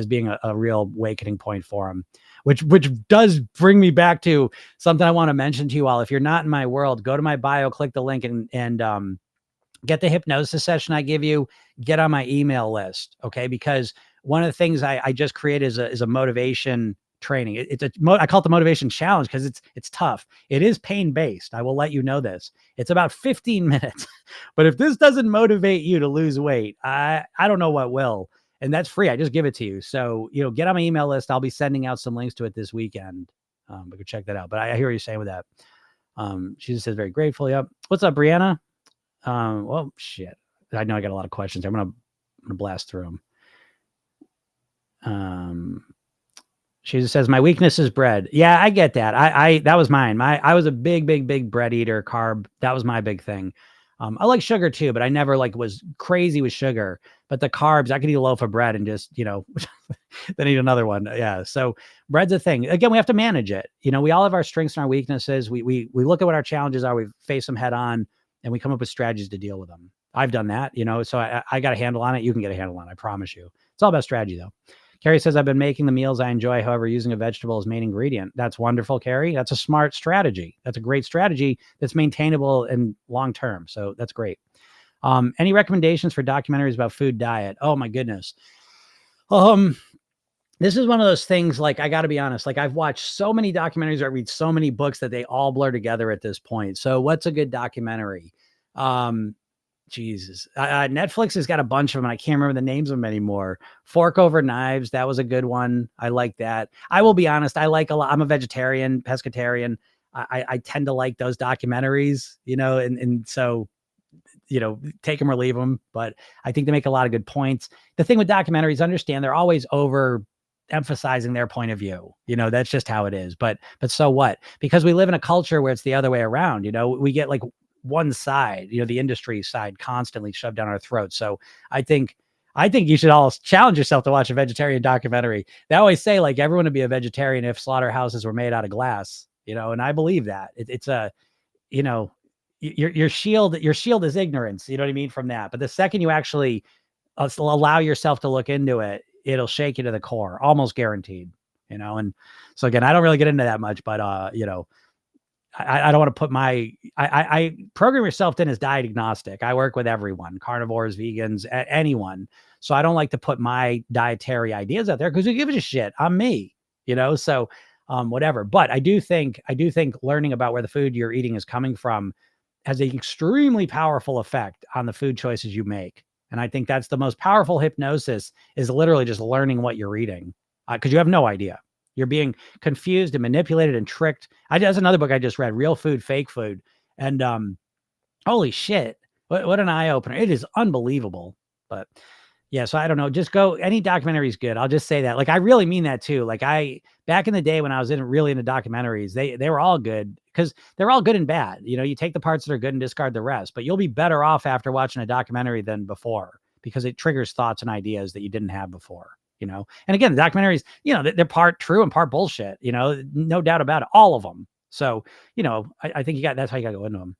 being a real awakening point for them, which does bring me back to something I want to mention to you all. If you're not in my world, go to my bio, click the link, and get the hypnosis session I give you, get on my email list. Okay. Because one of the things I just created is a motivation training. I call it the motivation challenge because it's tough. It is pain-based. I will let you know this. It's about 15 minutes, but if this doesn't motivate you to lose weight, I don't know what will. And that's free. I just give it to you. So, get on my email list. I'll be sending out some links to it this weekend. But go check that out. But I hear what you're saying with that. She just says, very grateful. Yep. What's up, Brianna? Well, shit. I know I got a lot of questions. I'm gonna blast through them. She just says, "My weakness is bread." Yeah, I get that. That was mine. I was a big bread eater, carb. That was my big thing. I like sugar too, but I never like was crazy with sugar. But the carbs, I could eat a loaf of bread and just, then eat another one. Yeah. So bread's a thing. Again, we have to manage it. We all have our strengths and our weaknesses. We look at what our challenges are, we face them head on, and we come up with strategies to deal with them. I've done that, so I got a handle on it. You can get a handle on it. I promise you. It's all about strategy though. Carrie says, I've been making the meals I enjoy, however, using a vegetable as main ingredient. That's wonderful, Carrie. That's a smart strategy. That's a great strategy that's maintainable and long-term. So that's great. Any recommendations for documentaries about food diet? Oh my goodness. This is one of those things, like, I got to be honest, like, I've watched so many documentaries, I read so many books that they all blur together at this point. So what's a good documentary? Jesus. Netflix has got a bunch of them, and I can't remember the names of them anymore. Fork Over Knives. That was a good one. I like that. I will be honest. I like a lot. I'm a vegetarian, pescatarian. I tend to like those documentaries, and so, take them or leave them. But I think they make a lot of good points. The thing with documentaries, understand they're always over emphasizing their point of view. That's just how it is. But so what? Because we live in a culture where it's the other way around. We get like one side, the industry side constantly shoved down our throats. So I think you should all challenge yourself to watch a vegetarian documentary. They always say, like, everyone would be a vegetarian if slaughterhouses were made out of glass, and I believe that it's a, your shield is ignorance. You know what I mean? From that. But the second you actually allow yourself to look into it, it'll shake you to the core, almost guaranteed, and so again, I don't really get into that much, but I don't want to put I program yourself in as diet agnostic. I work with everyone, carnivores, vegans, anyone. So I don't like to put my dietary ideas out there because who gives a shit? I'm me, so whatever. But I do think learning about where the food you're eating is coming from has an extremely powerful effect on the food choices you make. And I think that's the most powerful hypnosis, is literally just learning what you're eating, because you have no idea. You're being confused and manipulated and tricked. That's another book I just read, Real Food, Fake Food. And holy shit, what an eye opener. It is unbelievable. But yeah, so I don't know. Just go, any documentary is good. I'll just say that. Like, I really mean that too. Like, back in the day when I was really into documentaries, they were all good, because they're all good and bad. You take the parts that are good and discard the rest, but you'll be better off after watching a documentary than before, because it triggers thoughts and ideas that you didn't have before. And again, the documentaries, they're part true and part bullshit, no doubt about it, all of them. So, I think that's how you got to go into them.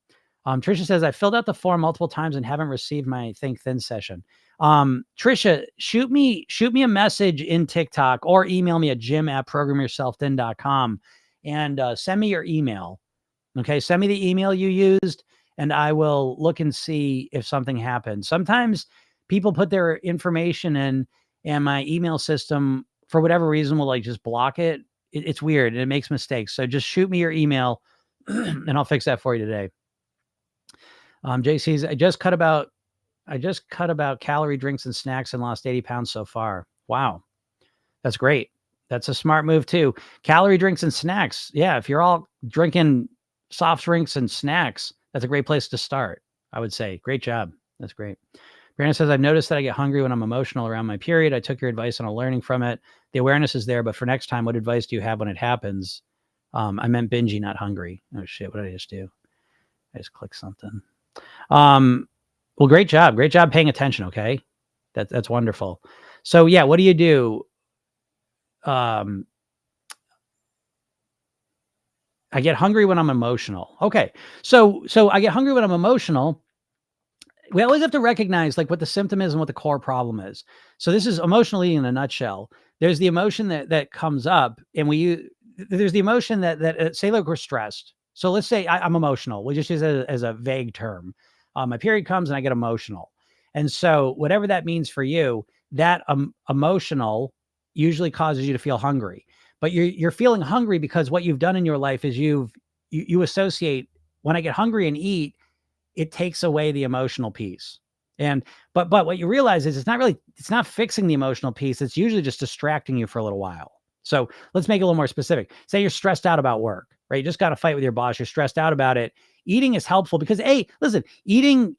Trisha says, I filled out the form multiple times and haven't received my Think Thin session. Trisha, shoot me a message in TikTok or email me at jim@programyourselfthin.com and send me your email. Okay. Send me the email you used and I will look and see if something happened. Sometimes people put their information in and my email system, for whatever reason, will like just block it. It's weird and it makes mistakes. So just shoot me your email and I'll fix that for you today. JC's, I just cut about calorie drinks and snacks and lost 80 pounds so far. Wow. That's great. That's a smart move too. Calorie drinks and snacks. Yeah. If you're all drinking soft drinks and snacks, that's a great place to start, I would say. Great job. That's great. Brandon says, I've noticed that I get hungry when I'm emotional around my period. I took your advice and I'm learning from it. The awareness is there, but for next time, what advice do you have when it happens? I meant binging, not hungry. Oh shit. What did I just do? I just clicked something. Well, great job. Great job paying attention. Okay. That's wonderful. So yeah, what do you do? I get hungry when I'm emotional. Okay. So I get hungry when I'm emotional. We always have to recognize like what the symptom is and what the core problem is. So this is emotional eating in a nutshell. There's the emotion that comes up, and there's the emotion that say like we're stressed. So let's say I'm emotional. We'll just use it as a vague term. My period comes and I get emotional. And so whatever that means for you, that emotional usually causes you to feel hungry. But you're feeling hungry because what you've done in your life is you associate, when I get hungry and eat, it takes away the emotional piece. But what you realize is it's not fixing the emotional piece. It's usually just distracting you for a little while. So let's make it a little more specific. Say you're stressed out about work, right? You just got to fight with your boss. You're stressed out about it. Eating is helpful because, hey, listen, eating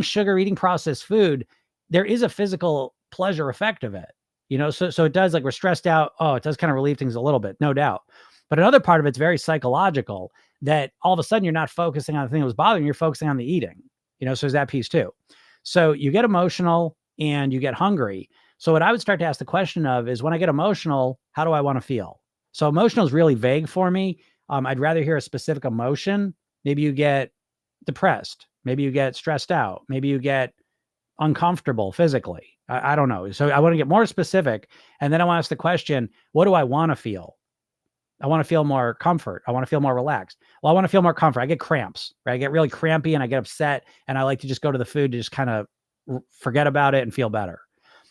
sugar, eating processed food, there is a physical pleasure effect of it. So it does, like, we're stressed out. Oh, it does kind of relieve things a little bit, no doubt. But another part of it's very psychological, that all of a sudden you're not focusing on the thing that was bothering you, you're focusing on the eating, so there's that piece too. So you get emotional and you get hungry. So what I would start to ask the question of is, when I get emotional, how do I want to feel? So emotional is really vague for me. I'd rather hear a specific emotion. Maybe you get depressed. Maybe you get stressed out. Maybe you get uncomfortable physically. I don't know. So I want to get more specific. And then I want to ask the question, what do I want to feel? I want to feel more comfort. I want to feel more relaxed. Well, I want to feel more comfort. I get cramps, right? I get really crampy and I get upset, and I like to just go to the food to just kind of forget about it and feel better.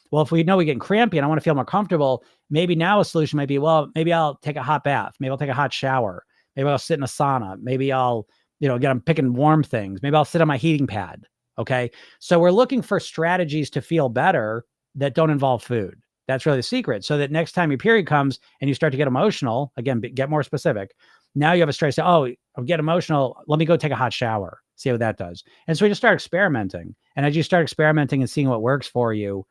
Well, if we know we're getting crampy and I want to feel more comfortable, maybe now a solution might be, well, maybe I'll take a hot bath. Maybe I'll take a hot shower. Maybe I'll sit in a sauna. Maybe I'll, again, I'm picking warm things. Maybe I'll sit on my heating pad. Okay. So we're looking for strategies to feel better that don't involve food. That's really the secret. So that next time your period comes and you start to get emotional, again, get more specific. Now you have a strategy. Oh, I get emotional. Let me go take a hot shower. See what that does. And so we just start experimenting. And as you start experimenting and seeing what works for you,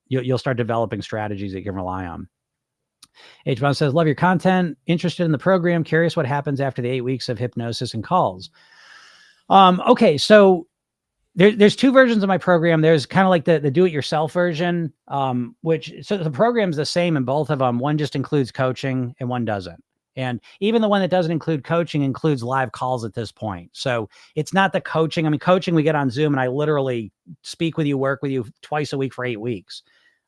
you'll start developing strategies that you can rely on. H1 says, love your content, interested in the program, curious what happens after the 8 weeks of hypnosis and calls. Okay, so there's two versions of my program. There's kind of like the do-it-yourself version, so the program's the same in both of them. One just includes coaching and one doesn't. And even the one that doesn't include coaching includes live calls at this point. So it's not the coaching. I mean, coaching, we get on Zoom and I literally speak with you, work with you twice a week for 8 weeks.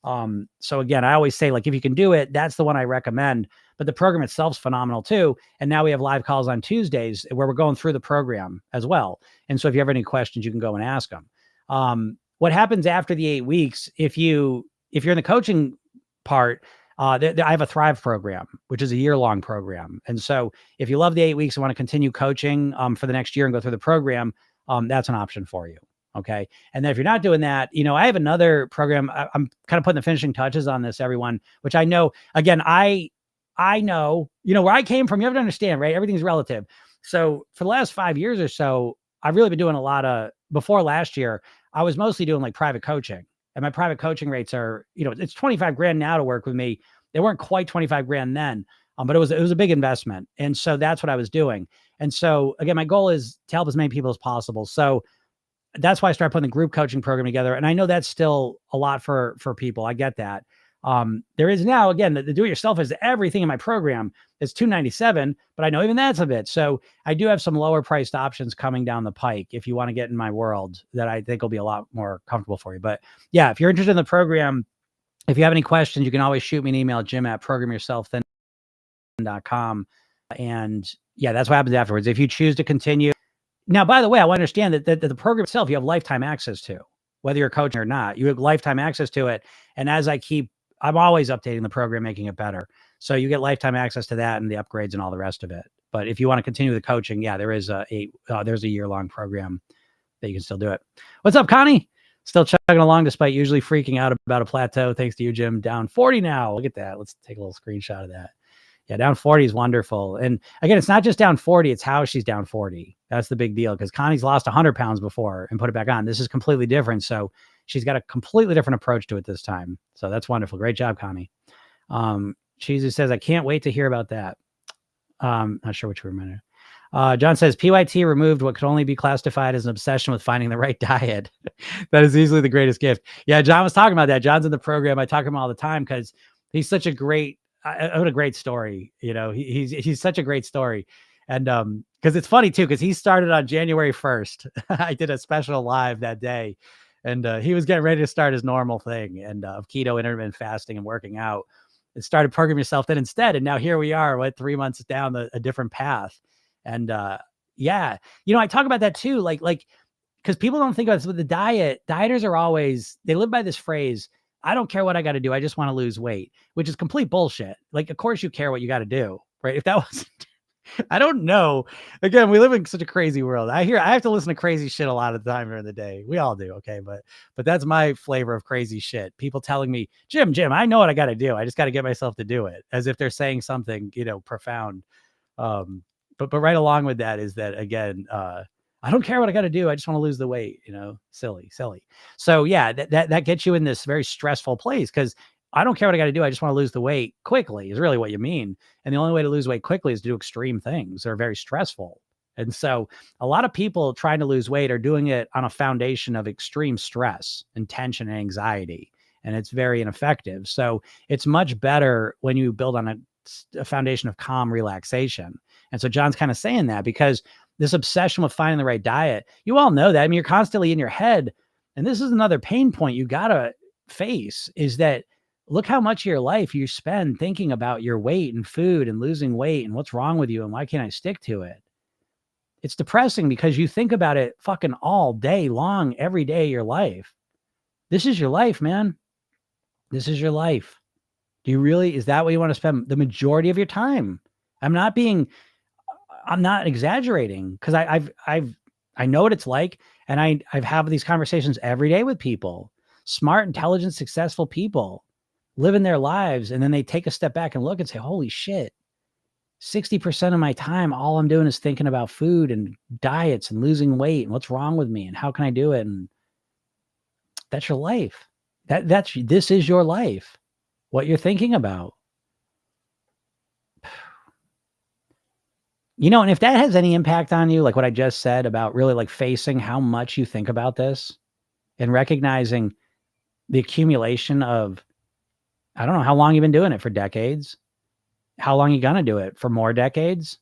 So again, I always say, like, if you can do it, that's the one I recommend. But the program itself is phenomenal too. And now we have live calls on Tuesdays where we're going through the program as well. And so if you have any questions, you can go and ask them. What happens after the 8 weeks, if you're in the coaching part, I have a Thrive program, which is a year-long program. And so if you love the 8 weeks and want to continue coaching for the next year and go through the program, that's an option for you. Okay. And then if you're not doing that, I have another program. I'm kind of putting the finishing touches on this, everyone, which I know, again, I know, where I came from. You have to understand, right? Everything's relative. So for the last 5 years or so, I've really been doing before last year, I was mostly doing like private coaching, and my private coaching rates are, it's 25 grand now to work with me. They weren't quite 25 grand then, but it was a big investment. And so that's what I was doing. And so again, my goal is to help as many people as possible. So that's why I started putting the group coaching program together. And I know that's still a lot for people. I get that. There is now, again, the do-it-yourself is everything in my program. It's $297, but I know even that's a bit. So I do have some lower priced options coming down the pike if you want to get in my world that I think will be a lot more comfortable for you. But yeah, if you're interested in the program, if you have any questions, you can always shoot me an email, jim@programyourselfthin.com. And yeah, that's what happens afterwards. If you choose to continue. Now, by the way, I want to understand that the program itself, you have lifetime access to, whether you're coaching or not. You have lifetime access to it. And as I'm always updating the program, making it better. So you get lifetime access to that and the upgrades and all the rest of it. But if you want to continue the coaching, yeah, there's a year-long program that you can still do it. What's up, Connie? Still chugging along despite usually freaking out about a plateau. Thanks to you, Jim. Down 40 now. Look at that. Let's take a little screenshot of that. Yeah, down 40 is wonderful. And again, it's not just down 40, it's how she's down 40. That's the big deal, because Connie's lost 100 pounds before and put it back on. This is completely different. So she's got a completely different approach to it this time. So that's wonderful. Great job, Connie. Cheesy says, I can't wait to hear about that. Not sure which reminded. John says, PYT removed what could only be classified as an obsession with finding the right diet. That is easily the greatest gift. Yeah, John was talking about that. John's in the program. I talk to him all the time because he's such a great, what a great story. He's such a great story. And because it's funny too, because he started on January 1st. I did a special live that day, and he was getting ready to start his normal thing and of keto, intermittent fasting, and working out. It started Program Yourself Thin instead, and now here we are, 3 months down a different path. And yeah, I talk about that too, like because people don't think about this with the diet. Dieters are always, they live by this phrase, I don't care what I got to do, I just want to lose weight, which is complete bullshit. Like, of course you care what you got to do, right? If that wasn't, I don't know. Again, we live in such a crazy world. I have to listen to crazy shit a lot of the time during the day. We all do. Okay. But that's my flavor of crazy shit. People telling me, Jim, I know what I got to do. I just got to get myself to do it, as if they're saying something, profound. But right along with that is that, again, I don't care what I got to do. I just want to lose the weight, silly. So yeah, that gets you in this very stressful place, because I don't care what I got to do. I just want to lose the weight quickly is really what you mean. And the only way to lose weight quickly is to do extreme things that are very stressful. And so a lot of people trying to lose weight are doing it on a foundation of extreme stress and tension and anxiety. And it's very ineffective. So it's much better when you build on a foundation of calm relaxation. And so John's kind of saying that because this obsession with finding the right diet, you all know that. I mean, you're constantly in your head. And this is another pain point you got to face is that look how much of your life you spend thinking about your weight and food and losing weight and what's wrong with you and why can't I stick to it? It's depressing because you think about it fucking all day long, every day of your life. This is your life, man. This is your life. Do you really, is that what you want to spend the majority of your time? I'm not exaggerating because I know what it's like. And I've had these conversations every day with people, smart, intelligent, successful people living their lives. And then they take a step back and look and say, holy shit, 60% of my time, all I'm doing is thinking about food and diets and losing weight and what's wrong with me and how can I do it? And that's your life. This is your life, what you're thinking about. You know, and if that has any impact on you, like what I just said about really like facing how much you think about this and recognizing the accumulation of, I don't know how long you've been doing it for decades, how long you going to do it for more decades.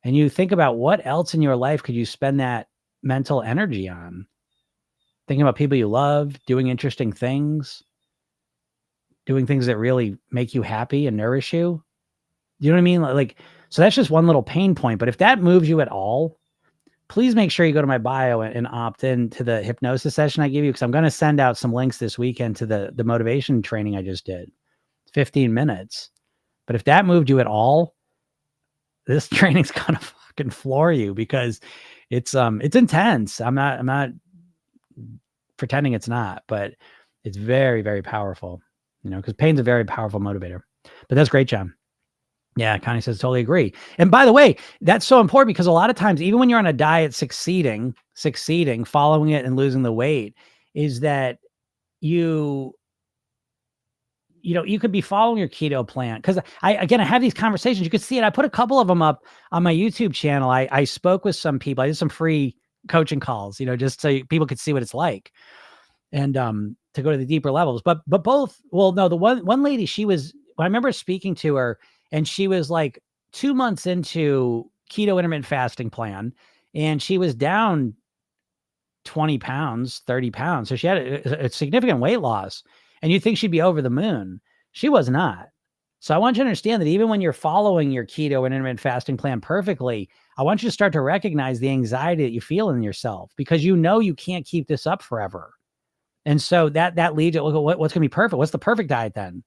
And you think about what else in your life could you spend that mental energy on? Thinking about people you love, doing interesting things, doing things that really make you happy and nourish you. You know what I mean? Like, so that's just one little pain point. But if that moves you at all, please make sure you go to my bio and opt in to the hypnosis session I give you, because I'm going to send out some links this weekend to the motivation training I just did. 15 minutes. But if that moved you at all, this training's going to fucking floor you because it's intense. I'm not pretending it's not, but it's very, very powerful, you know, because pain's a very powerful motivator. But that's great, John. Yeah, Connie says, totally agree. And by the way, that's so important because a lot of times, even when you're on a diet succeeding, following it and losing the weight, is that you could be following your keto plan. Because I have these conversations. You could see it. I put a couple of them up on my YouTube channel. I spoke with some people. I did some free coaching calls, just so people could see what it's like. And to go to the deeper levels. But both, well, no, the one lady, I remember speaking to her, and she was like 2 months into keto intermittent fasting plan, and she was down 20 pounds, 30 pounds. So she had a significant weight loss, and you'd think she'd be over the moon. She was not. So I want you to understand that even when you're following your keto and intermittent fasting plan perfectly, I want you to start to recognize the anxiety that you feel in yourself, because you can't keep this up forever. And so that leads to, what's going to be perfect? What's the perfect diet then?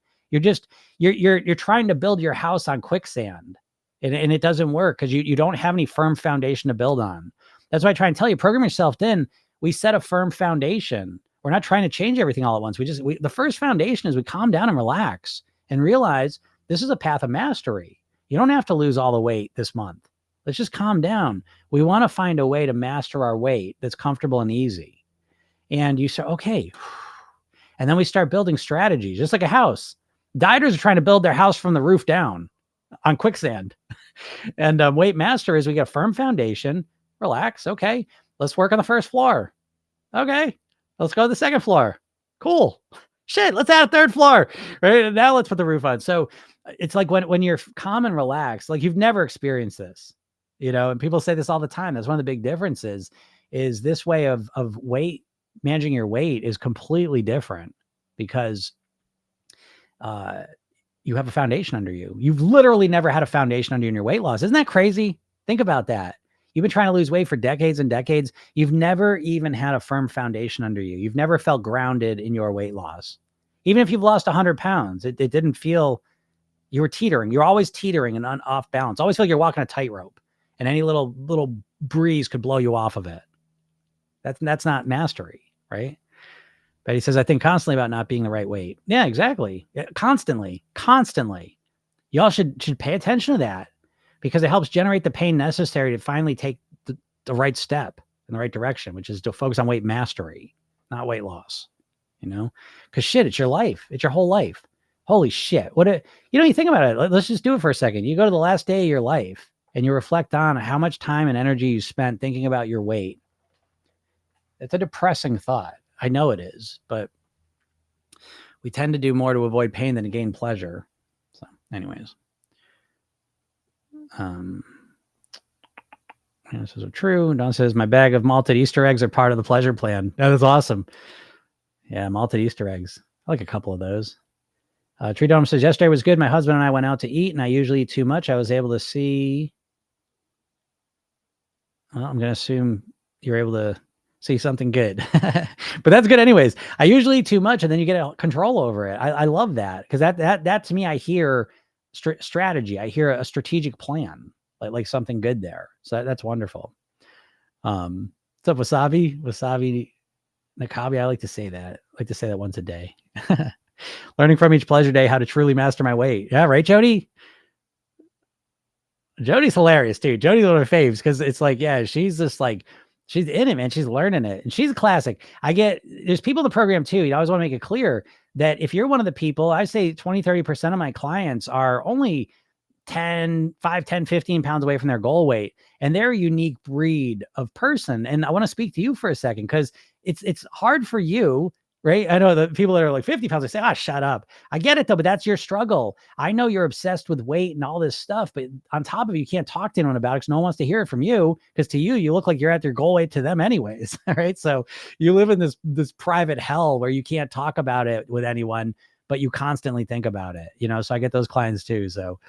You're trying to build your house on quicksand, and it doesn't work because you don't have any firm foundation to build on. That's why I try and tell you, program yourself in. We set a firm foundation. We're not trying to change everything all at once. The first foundation is we calm down and relax and realize this is a path of mastery. You don't have to lose all the weight this month. Let's just calm down. We want to find a way to master our weight that's comfortable and easy. And you say, okay. And then we start building strategies, just like a house. Dieters are trying to build their house from the roof down on quicksand. And weight master is we get a firm foundation, relax. Okay, let's work on the first floor. Okay, let's go to the second floor. Cool. Shit, let's add a third floor. Right, and now let's put the roof on. So it's like when you're calm and relaxed, like you've never experienced this, and people say this all the time. That's one of the big differences is this way of weight, managing your weight is completely different because you have a foundation under you. You've literally never had a foundation under you in your weight loss. Isn't that crazy? Think about that. You've been trying to lose weight for decades and decades. You've never even had a firm foundation under you. You've never felt grounded in your weight loss. Even if you've lost 100 pounds, it didn't feel, you were teetering. You're always teetering and off balance. Always feel like you're walking a tightrope, and any little breeze could blow you off of it. That's not mastery, right? But he says, I think constantly about not being the right weight. Yeah, exactly. Yeah, constantly. Y'all should pay attention to that, because it helps generate the pain necessary to finally take the right step in the right direction, which is to focus on weight mastery, not weight loss, because shit, it's your life. It's your whole life. Holy shit. You think about it. Let's just do it for a second. You go to the last day of your life and you reflect on how much time and energy you spent thinking about your weight. It's a depressing thought. I know it is, but we tend to do more to avoid pain than to gain pleasure. So anyways, this is true. Don says, my bag of malted Easter eggs are part of the pleasure plan. That is awesome. Yeah, malted Easter eggs. I like a couple of those. Tree Dome says, yesterday was good. My husband and I went out to eat, and I usually eat too much. I was able to see. Well, I'm going to assume you're able to see something good, but that's good anyways. I usually eat too much, and then you get control over it. I love that, because that to me, I hear strategy. I hear a strategic plan, like something good there. So that's wonderful. What's up, Wasabi Nakabi? I like to say that. I like to say that once a day. Learning from each pleasure day how to truly master my weight. Yeah, right, Jody? Jody's hilarious, too. Jody's one of my faves, because it's like, yeah, she's just like, she's in it, man. She's learning it. And she's a classic. There's people in the program, too. You always want to make it clear that if you're one of the people, I say 20, 30% of my clients are only 5, 10, 15 pounds away from their goal weight. And they're a unique breed of person. And I want to speak to you for a second, because it's hard for you, right? I know the people that are like 50 pounds, they say, shut up. I get it though, but that's your struggle. I know you're obsessed with weight and all this stuff, but on top of it, you can't talk to anyone about it because no one wants to hear it from you, because to you look like you're at their goal weight to them anyways, right? So you live in this private hell where you can't talk about it with anyone, but you constantly think about it, so I get those clients too. So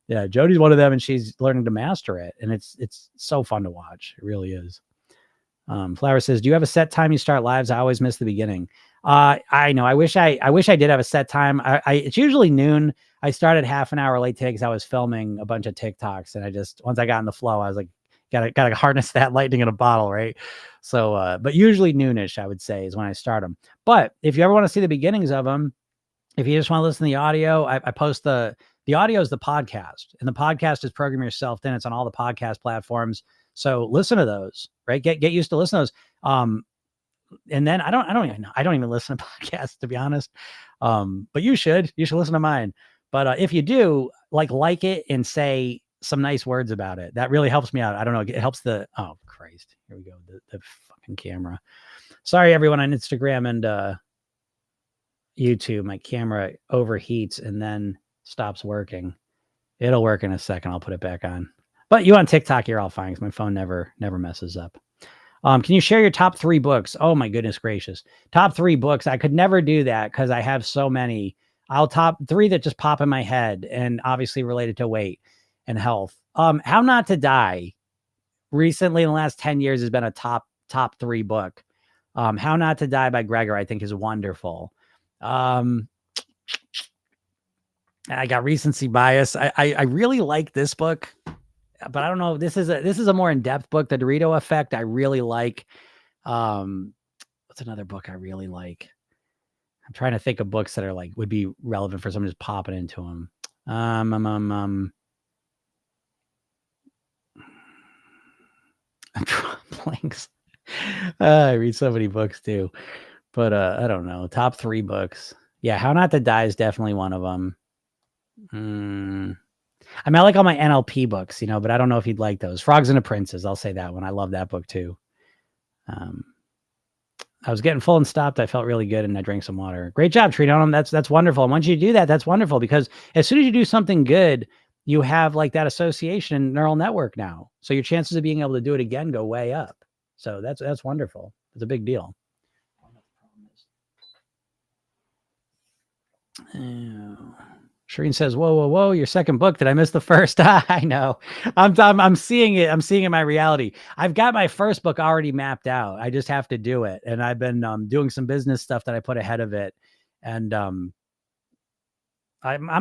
yeah, Jody's one of them, and she's learning to master it. And it's so fun to watch. It really is. Flower says, do you have a set time you start lives? I always miss the beginning. I know. I wish I did have a set time. It's usually noon. I started half an hour late today because I was filming a bunch of TikToks, and once I got in the flow, I was like, gotta harness that lightning in a bottle, right? So, but usually noonish, I would say, is when I start them. But if you ever want to see the beginnings of them, if you just want to listen to the audio, I post the audio is the podcast, and the podcast is Program Yourself. Then it's on all the podcast platforms. So listen to those, right? Get used to listening to those. And then I don't even listen to podcasts, to be honest. But you should listen to mine. But if you do, like it and say some nice words about it, that really helps me out. I don't know. It helps oh Christ. Here we go. The fucking camera. Sorry, everyone on Instagram and YouTube. My camera overheats and then stops working. It'll work in a second. I'll put it back on. But you on TikTok, you're all fine, because my phone never messes up. Can you share your top 3 books? Oh my goodness gracious. Top 3 books. I could never do that because I have so many. I'll top 3 that just pop in my head, and obviously related to weight and health. How Not to Die recently in the last 10 years has been a top 3 book. How Not to Die by Gregor, I think, is wonderful. I got recency bias. I really like this book, but I don't know. This is a more in-depth book. The Dorito Effect, I really like. What's another book I really like? I'm trying to think of books that are would be relevant for someone just popping into them. Blanks. I read so many books too, but I don't know. Top 3 books. Yeah, How Not to Die is definitely one of them. I like all my NLP books, but I don't know if you'd like those. Frogs and the Princes. I'll say that one. I love that book too. I was getting full and stopped. I felt really good, and I drank some water. Great job, Trina. That's wonderful. And once you do that, that's wonderful, because as soon as you do something good, you have that association neural network now. So your chances of being able to do it again go way up. So that's wonderful. It's a big deal. Shireen says, whoa, your second book. Did I miss the first? I know. I'm seeing it. I'm seeing it in my reality. I've got my first book already mapped out. I just have to do it. And I've been doing some business stuff that I put ahead of it. And I'm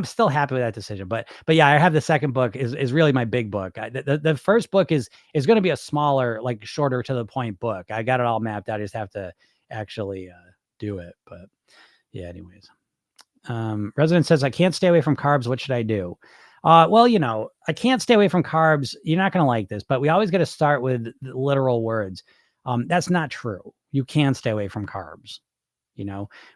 still happy with that decision. But yeah, I have the second book is really my big book. The first book is going to be a smaller, shorter to the point book. I got it all mapped out. I just have to actually do it. But yeah, anyways. Resident says, I can't stay away from carbs. What should I do? Well, I can't stay away from carbs. You're not going to like this, but we always got to start with literal words. That's not true. You can stay away from carbs.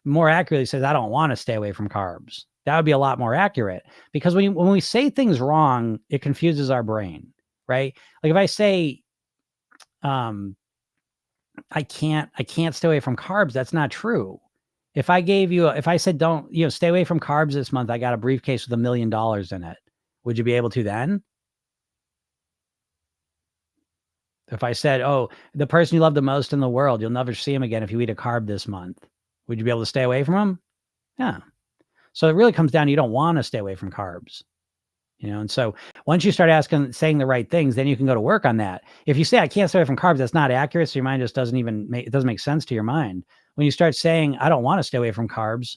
More accurately says, I don't want to stay away from carbs. That would be a lot more accurate, because when we say things wrong, it confuses our brain, right? Like if I say, um, I can't stay away from carbs, that's not true. If I said, don't, stay away from carbs this month, I got a briefcase with $1,000,000 in it. Would you be able to then? If I said, oh, the person you love the most in the world, you'll never see him again if you eat a carb this month, would you be able to stay away from him? Yeah. So it really comes down to, you don't want to stay away from carbs. And so once you start saying the right things, then you can go to work on that. If you say, I can't stay away from carbs, that's not accurate. So your mind just it doesn't make sense to your mind. When you start saying, I don't want to stay away from carbs,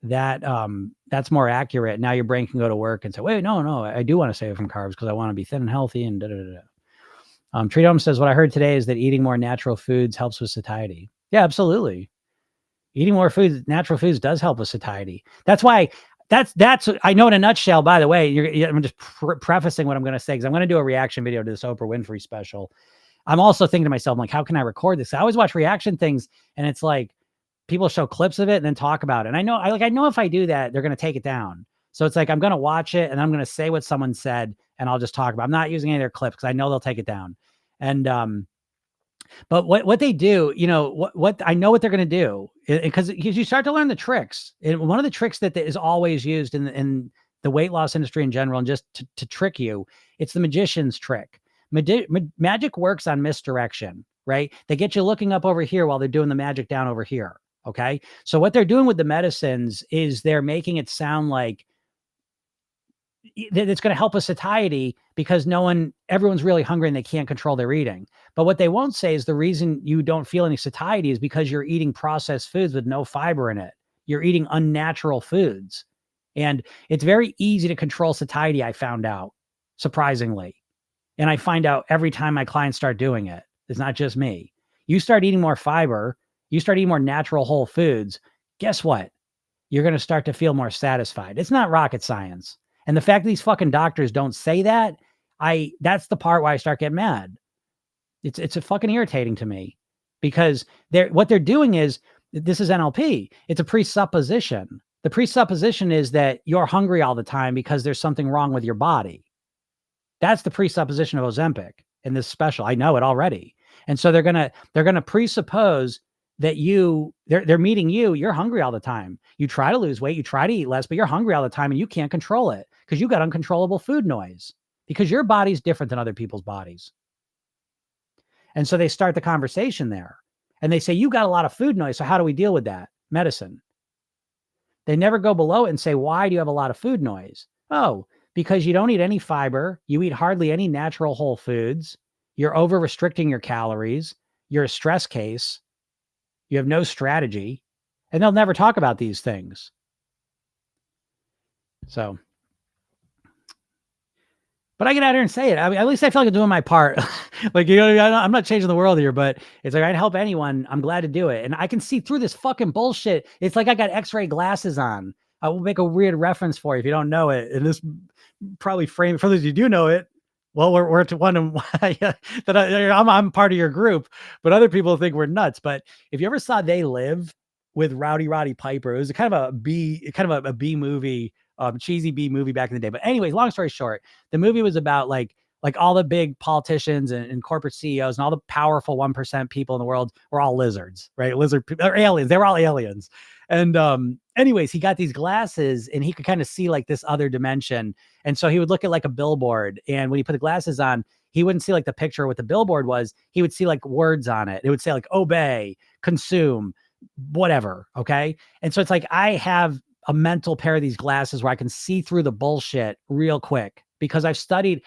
that's more accurate. Now your brain can go to work and say, wait, no, I do want to stay away from carbs because I want to be thin and healthy and da da da. Treedom says, what I heard today is that eating more natural foods helps with satiety. Yeah, absolutely. Eating more natural foods does help with satiety. That's why that's I know in a nutshell, by the way, I'm just prefacing what I'm going to say, because I'm going to do a reaction video to this Oprah Winfrey special. I'm also thinking to myself, I'm like, how can I record this? I always watch reaction things, and it's like people show clips of it and then talk about it. And I know if I do that, they're going to take it down. So it's like, I'm going to watch it and I'm going to say what someone said and I'll just talk about it. I'm not using any of their clips because I know they'll take it down. And but what they do, what I know what they're going to do, because you start to learn the tricks. And one of the tricks that is always used in the weight loss industry in general, and just to trick you, it's the magician's trick. Magic works on misdirection, right? They get you looking up over here while they're doing the magic down over here. Okay. So what they're doing with the medicines is they're making it sound like it's going to help with satiety because everyone's really hungry and they can't control their eating. But what they won't say is the reason you don't feel any satiety is because you're eating processed foods with no fiber in it. You're eating unnatural foods. And it's very easy to control satiety, I found out, surprisingly. And I find out every time my clients start doing it. It's not just me. You start eating more fiber, you start eating more natural whole foods, guess what? You're going to start to feel more satisfied. It's not rocket science. And the fact that these fucking doctors don't say that, that's the part where I start getting mad. It's a fucking irritating to me, because what they're doing is, this is NLP. It's a presupposition. The presupposition is that you're hungry all the time because there's something wrong with your body. That's the presupposition of Ozempic in this special. I know it already. And so they're gonna presuppose that they're meeting you're hungry all the time. You try to lose weight, you try to eat less, but you're hungry all the time and you can't control it because you got uncontrollable food noise, because your body's different than other people's bodies. And so they start the conversation there and they say, you got a lot of food noise. So how do we deal with that? Medicine. They never go below it and say, why do you have a lot of food noise? Oh, because you don't eat any fiber. You eat hardly any natural whole foods. You're over restricting your calories. You're a stress case. You have no strategy, and they'll never talk about these things. So, but I get out here and say it. I mean, at least I feel like I'm doing my part. Like, I'm not changing the world here, but it's like, I'd help anyone. I'm glad to do it. And I can see through this fucking bullshit. It's like I got X-ray glasses on. I will make a weird reference for you if you don't know it. And this probably frame for those who do know it. Well, we're to one that I'm part of your group, but other people think we're nuts. But if you ever saw They Live with Rowdy Roddy Piper, it was kind of a B movie, cheesy B movie back in the day. But anyways, long story short, the movie was about like all the big politicians and corporate CEOs and all the powerful 1% people in the world were all lizards, right? Or aliens. They were all aliens. And anyways, he got these glasses and he could kind of see like this other dimension. And so he would look at like a billboard. And when he put the glasses on, he wouldn't see like the picture of what the billboard was. He would see like words on it. It would say like obey, consume, whatever. Okay. And so it's like, I have a mental pair of these glasses where I can see through the bullshit real quick because I've studied,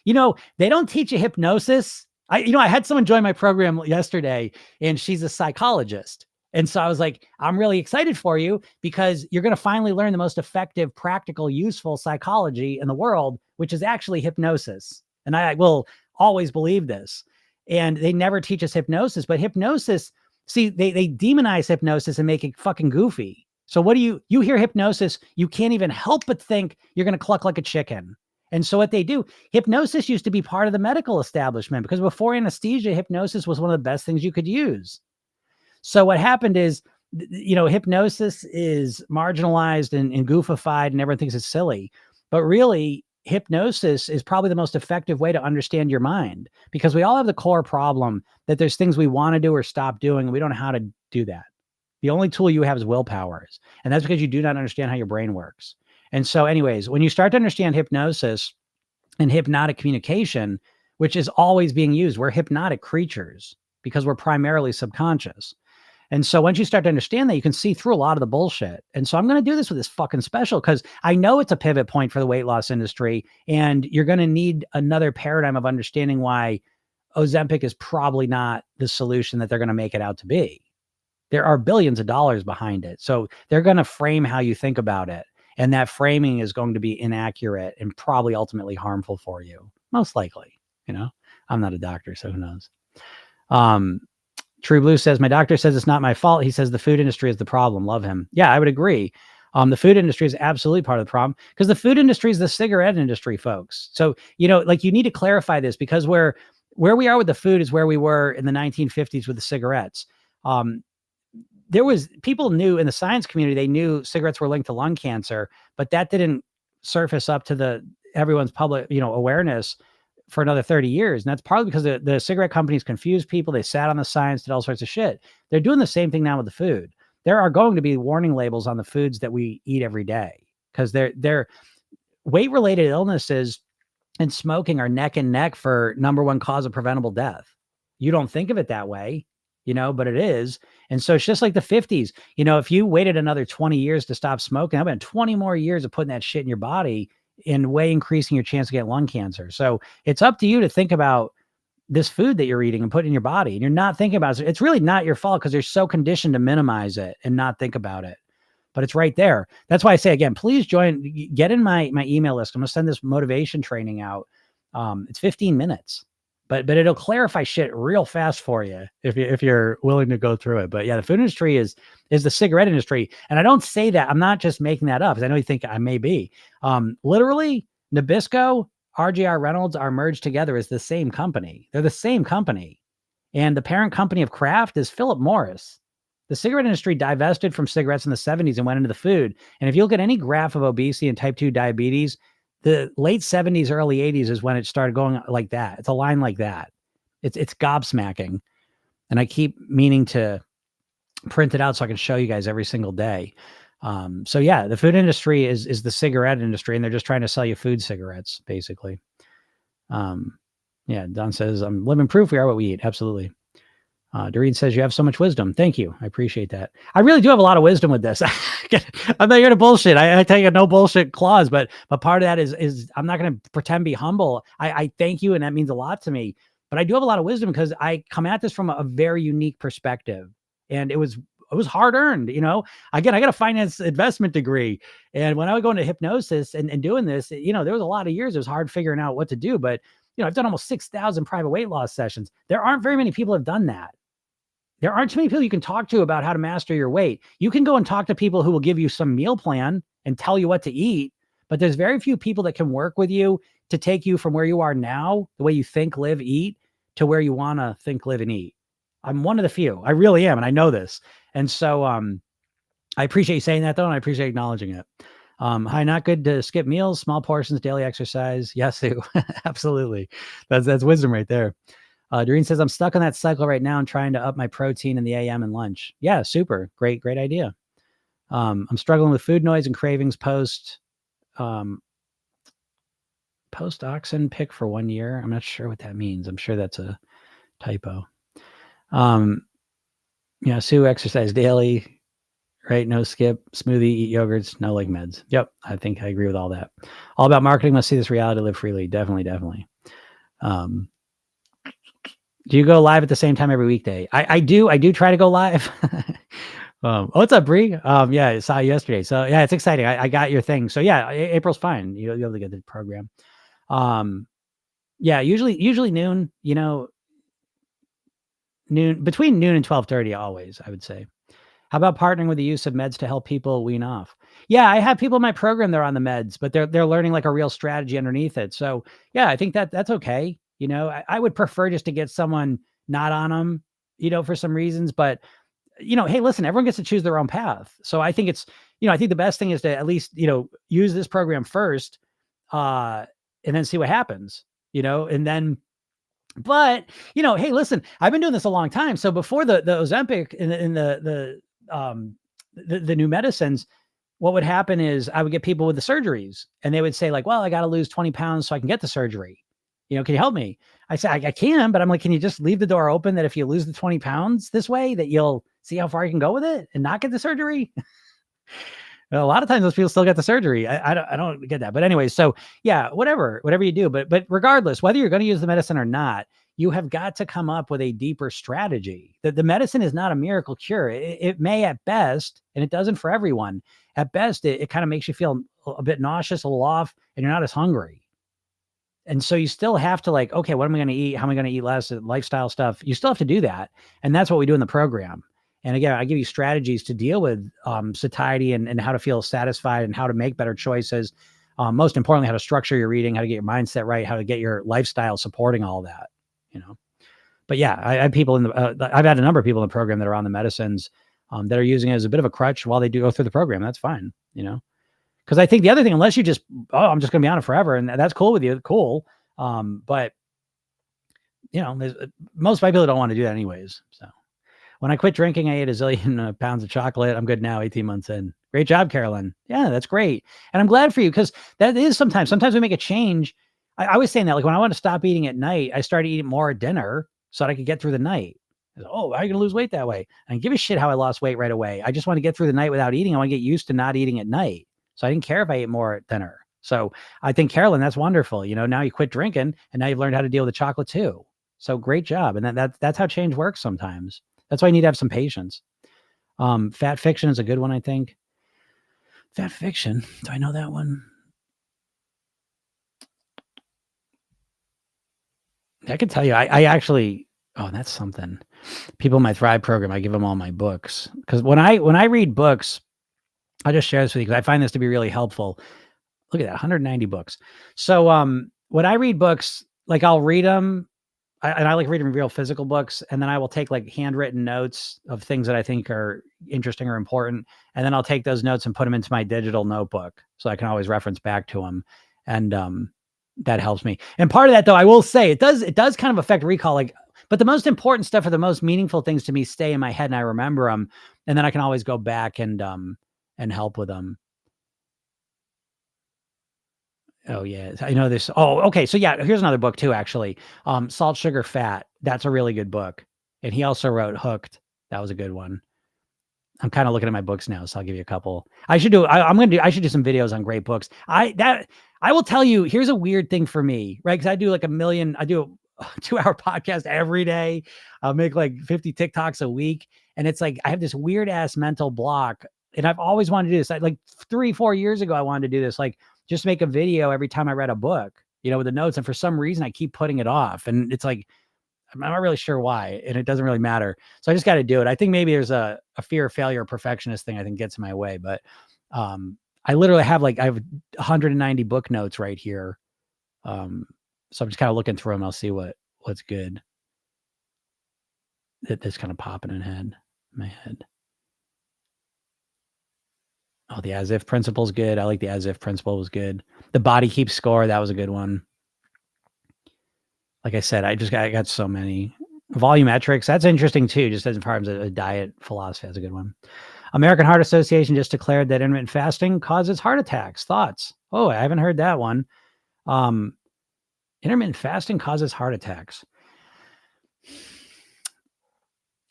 they don't teach you hypnosis. I had someone join my program yesterday and she's a psychologist. And so I was like, I'm really excited for you because you're going to finally learn the most effective, practical, useful psychology in the world, which is actually hypnosis. And I will always believe this. And they never teach us hypnosis, but hypnosis, see, they demonize hypnosis and make it fucking goofy. So what do you hear hypnosis, you can't even help but think you're going to cluck like a chicken. And so what they do, hypnosis used to be part of the medical establishment because before anesthesia, hypnosis was one of the best things you could use. So what happened is hypnosis is marginalized and goofified and everyone thinks it's silly. But really, hypnosis is probably the most effective way to understand your mind, because we all have the core problem that there's things we want to do or stop doing, and we don't know how to do that. The only tool you have is willpower. And that's because you do not understand how your brain works. And so, anyways, when you start to understand hypnosis and hypnotic communication, which is always being used, we're hypnotic creatures because we're primarily subconscious. And so once you start to understand that, you can see through a lot of the bullshit. And so I'm going to do this with this fucking special because I know it's a pivot point for the weight loss industry. And you're going to need another paradigm of understanding why Ozempic is probably not the solution that they're going to make it out to be. There are billions of dollars behind it. So they're going to frame how you think about it. And that framing is going to be inaccurate and probably ultimately harmful for you. Most likely, I'm not a doctor, so who knows? True Blue says, my doctor says it's not my fault. He says the food industry is the problem. Love him. Yeah, I would agree. The food industry is absolutely part of the problem because the food industry is the cigarette industry, folks. So, you need to clarify this, because where we are with the food is where we were in the 1950s with the cigarettes. There was people knew in the science community, they knew cigarettes were linked to lung cancer, but that didn't surface up to everyone's public, awareness for another 30 years. And that's partly because the cigarette companies confused people. They sat on the science, did all sorts of shit. They're doing the same thing now with the food. There are going to be warning labels on the foods that we eat every day, because they're weight-related illnesses and smoking are neck and neck for number one cause of preventable death. You don't think of it that way, but it is. And so it's just like the 50s. If you waited another 20 years to stop smoking, I've been 20 more years of putting that shit in your body and way increasing your chance to get lung cancer. So it's up to you to think about this food that you're eating and put in your body. And you're not thinking about it. It's really not your fault because you're so conditioned to minimize it and not think about it. But it's right there. That's why I say, again, please get in my email list. I'm going to send this motivation training out. It's 15 minutes. But it'll clarify shit real fast for you if you're willing to go through it. But yeah, the food industry is the cigarette industry. And I don't say that. I'm not just making that up, because I know you think I may be. Literally, Nabisco, RJR Reynolds are merged together as the same company. They're the same company. And the parent company of Kraft is Philip Morris. The cigarette industry divested from cigarettes in the 70s and went into the food. And if you look at any graph of obesity and type 2 diabetes, the late 70s, early 80s is when it started going like that. It's a line like that. It's gobsmacking. And I keep meaning to print it out so I can show you guys every single day. So yeah, the food industry is the cigarette industry, and they're just trying to sell you food cigarettes, basically. Yeah, Don says, I'm living proof we are what we eat. Absolutely. Doreen says, you have so much wisdom. Thank you. I appreciate that. I really do have a lot of wisdom with this. I'm not here to bullshit. I take a no bullshit clause, but part of that is I'm not going to pretend to be humble. I thank you, and that means a lot to me. But I do have a lot of wisdom because I come at this from a very unique perspective, and it was hard earned. Again, I got a finance investment degree, and when I would go into hypnosis and doing this, there was a lot of years it was hard figuring out what to do. But I've done almost 6,000 private weight loss sessions. There aren't very many people who have done that. There aren't too many people you can talk to about how to master your weight. You can go and talk to people who will give you some meal plan and tell you what to eat, but there's very few people that can work with you to take you from where you are now, the way you think, live, eat, to where you want to think, live, and eat. I'm one of the few. I really am, and I know this. And so I appreciate you saying that, though, and I appreciate acknowledging it. Hi, not good to skip meals, small portions, daily exercise. Yes, Sue. Absolutely. That's wisdom right there. Doreen says, I'm stuck on that cycle right now and trying to up my protein in the AM and lunch. Yeah, super. Great idea. I'm struggling with food noise and cravings post oxen pick for 1 year. I'm not sure what that means. I'm sure that's a typo. Sue, exercise daily, right? No skip, smoothie, eat yogurts, no leg meds. Yep. I think I agree with all that. All about marketing. Must see this reality, live freely. Definitely. Do you go live at the same time every weekday? I do try to go live. What's up, Bree? Yeah, I saw you yesterday. So yeah, it's exciting. I got your thing. So yeah, April's fine. You'll be able to get the program. Yeah, usually noon, between noon and 12:30 always, I would say. How about partnering with the use of meds to help people wean off? Yeah, I have people in my program that are on the meds, but they're learning like a real strategy underneath it. So yeah, I think that's okay. I would prefer just to get someone not on them, for some reasons, but hey, listen, everyone gets to choose their own path. So I think I think the best thing is to at least, use this program first, uh, and then see what happens, and then, but, hey, listen, I've been doing this a long time. So before the Ozempic and the new medicines, what would happen is I would get people with the surgeries and they would say like, well, I got to lose 20 pounds so I can get the surgery. Can you help me? I say, I can, but I'm like, can you just leave the door open that if you lose the 20 pounds this way, that you'll see how far you can go with it and not get the surgery? A lot of times those people still get the surgery. I don't get that. But anyway, so yeah, whatever you do, but regardless, whether you're going to use the medicine or not, you have got to come up with a deeper strategy. That the medicine is not a miracle cure. It may at best, and it doesn't for everyone. At best, it kind of makes you feel a bit nauseous, a little off, and you're not as hungry. And so you still have to like, okay, what am I going to eat? How am I going to eat less? Lifestyle stuff. You still have to do that. And that's what we do in the program. And again, I give you strategies to deal with satiety and how to feel satisfied and how to make better choices. Most importantly, how to structure your eating, how to get your mindset right, how to get your lifestyle supporting all that, But yeah, I have people I've had a number of people in the program that are on the medicines that are using it as a bit of a crutch while they do go through the program. That's fine, Because I think the other thing, unless you just, I'm just going to be on it forever, and that's cool with you, cool. But most people don't want to do that anyways. So when I quit drinking, I ate a zillion pounds of chocolate. I'm good now, 18 months in. Great job, Carolyn. Yeah, that's great. And I'm glad for you because that is sometimes we make a change. I was saying that like when I want to stop eating at night, I started eating more at dinner so that I could get through the night. Oh, how are you going to lose weight that way? I didn't give a shit how I lost weight right away. I just want to get through the night without eating. I want to get used to not eating at night. So I didn't care if I ate more at dinner. So I think, Carolyn, that's wonderful. Now you quit drinking and now you've learned how to deal with the chocolate too. So great job. And that's how change works sometimes. That's why you need to have some patience. Fat Fiction is a good one, I think. Fat Fiction. Do I know that one? I can tell you, I actually, that's something. People in my Thrive program, I give them all my books. Because when I read books, I'll just share this with you because I find this to be really helpful. Look at that, 190 books. So when I read books, like I'll read them, and I like reading real physical books, and then I will take like handwritten notes of things that I think are interesting or important. And then I'll take those notes and put them into my digital notebook so I can always reference back to them. And that helps me. And part of that though, I will say it does kind of affect recall. Like, but the most important stuff or the most meaningful things to me stay in my head and I remember them. And then I can always go back and help with them. Oh yeah, I know this. Oh, okay. So yeah, here's another book too, actually. Salt, Sugar, Fat. That's a really good book. And he also wrote Hooked. That was a good one. I'm kind of looking at my books now, so I'll give you a couple. I should do some videos on great books. I will tell you, here's a weird thing for me, right? Because I do like I do a 2-hour podcast every day. I'll make like 50 TikToks a week. And it's like, I have this weird ass mental block. And I've always wanted to do this. Like 3-4 years ago, I wanted to do this. Like, just make a video every time I read a book, with the notes. And for some reason I keep putting it off and it's like, I'm not really sure why, and it doesn't really matter. So I just got to do it. I think maybe there's a fear of failure, perfectionist thing I think gets in my way, but I literally have I have 190 book notes right here. So I'm just kind of looking through them. I'll see what's good. That's kind of popping in my head. Oh, the as if principle is good. I like the as if principle was good. The body keeps score. That was a good one. Like I said, I got so many. Volumetrics. That's interesting too. Just as far as a diet philosophy, that's a good one. American Heart Association just declared that intermittent fasting causes heart attacks. Thoughts? Oh, I haven't heard that one. Intermittent fasting causes heart attacks.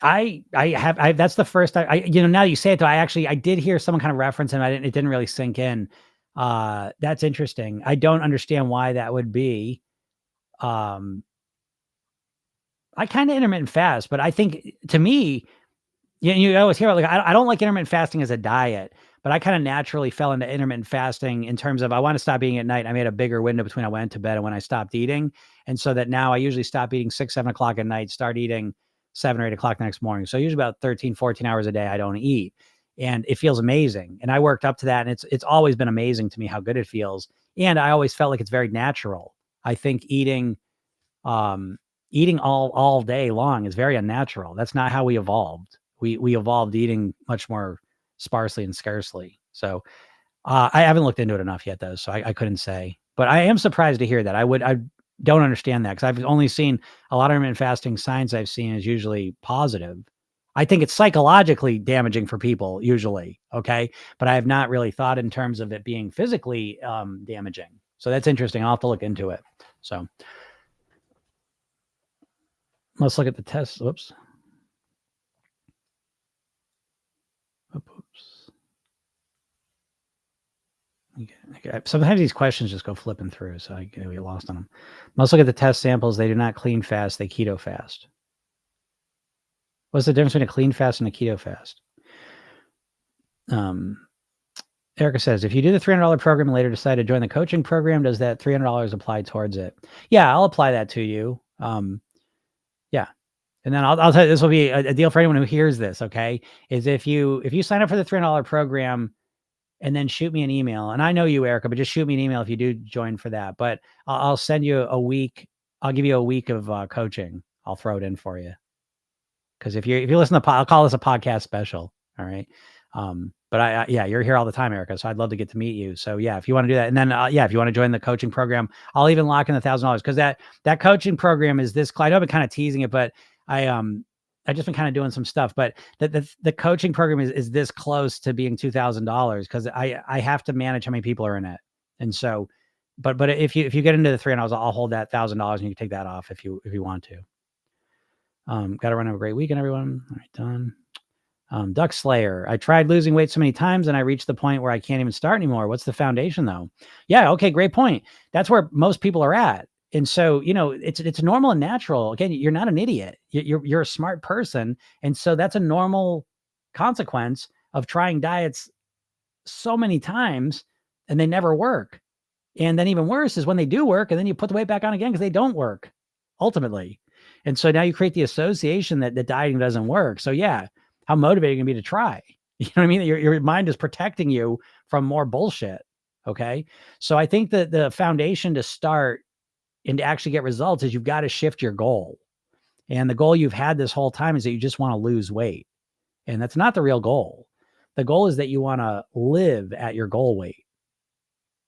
That's the first now you say it though, I did hear someone kind of reference and it didn't really sink in. That's interesting. I don't understand why that would be. I kind of intermittent fast, but I think to me, you always hear I don't like intermittent fasting as a diet, but I kind of naturally fell into intermittent fasting in terms of I want to stop eating at night. I made a bigger window between I went to bed and when I stopped eating. And so that now I usually stop eating 6-7 o'clock at night, start eating 7 or 8 o'clock the next morning. So usually about 13, 14 hours a day, I don't eat. And it feels amazing. And I worked up to that. And it's always been amazing to me how good it feels. And I always felt like it's very natural. I think eating all day long is very unnatural. That's not how we evolved. We evolved eating much more sparsely and scarcely. So I haven't looked into it enough yet, though, so I couldn't say. But I am surprised to hear that. I don't understand that because I've only seen a lot of intermittent fasting signs I've seen is usually positive. I think it's psychologically damaging for people usually, okay? But I have not really thought in terms of it being physically damaging. So that's interesting. I'll have to look into it. So let's look at the test. Whoops. Oops. Okay. Sometimes these questions just go flipping through, so I get lost on them. Let's look at the test samples. They do not clean fast. They keto fast. What's the difference between a clean fast and a keto fast? Erica says, if you do the $300 program and later decide to join the coaching program, does that $300 apply towards it? Yeah, I'll apply that to you. Yeah. And then I'll tell you, this will be a deal for anyone who hears this. Okay. Is if you sign up for the $300 program and then shoot me an email, and I know you, Erica, but just shoot me an email if you do join for that. But I'll send you a week. I'll give you a week of coaching. I'll throw it in for you. Cause if you listen to, I'll call this a podcast special. All right. But yeah, you're here all the time, Erica. So I'd love to get to meet you. So yeah, if you want to do that, and then yeah, if you want to join the coaching program, I'll even lock in the $1,000 because that coaching program is this. I know I've been kind of teasing it, but I just been kind of doing some stuff. But the coaching program is this close to being $2,000 because I have to manage how many people are in it, and so. But if you get into the $300, I'll hold that $1,000 and you can take that off if you want to. Got to run have a great weekend, everyone. All right, done. Duck Slayer. I tried losing weight so many times and I reached the point where I can't even start anymore. What's the foundation though? Yeah. Okay. Great point. That's where most people are at. And so, it's normal and natural. Again, you're not an idiot. You're a smart person. And so that's a normal consequence of trying diets so many times and they never work. And then even worse is when they do work and then you put the weight back on again because they don't work ultimately. And so now you create the association that the dieting doesn't work. So yeah, how motivating it can be to try. You know what I mean? Your mind is protecting you from more bullshit. Okay. So I think that the foundation to start and to actually get results is you've got to shift your goal. And the goal you've had this whole time is that you just want to lose weight. And that's not the real goal. The goal is that you want to live at your goal weight.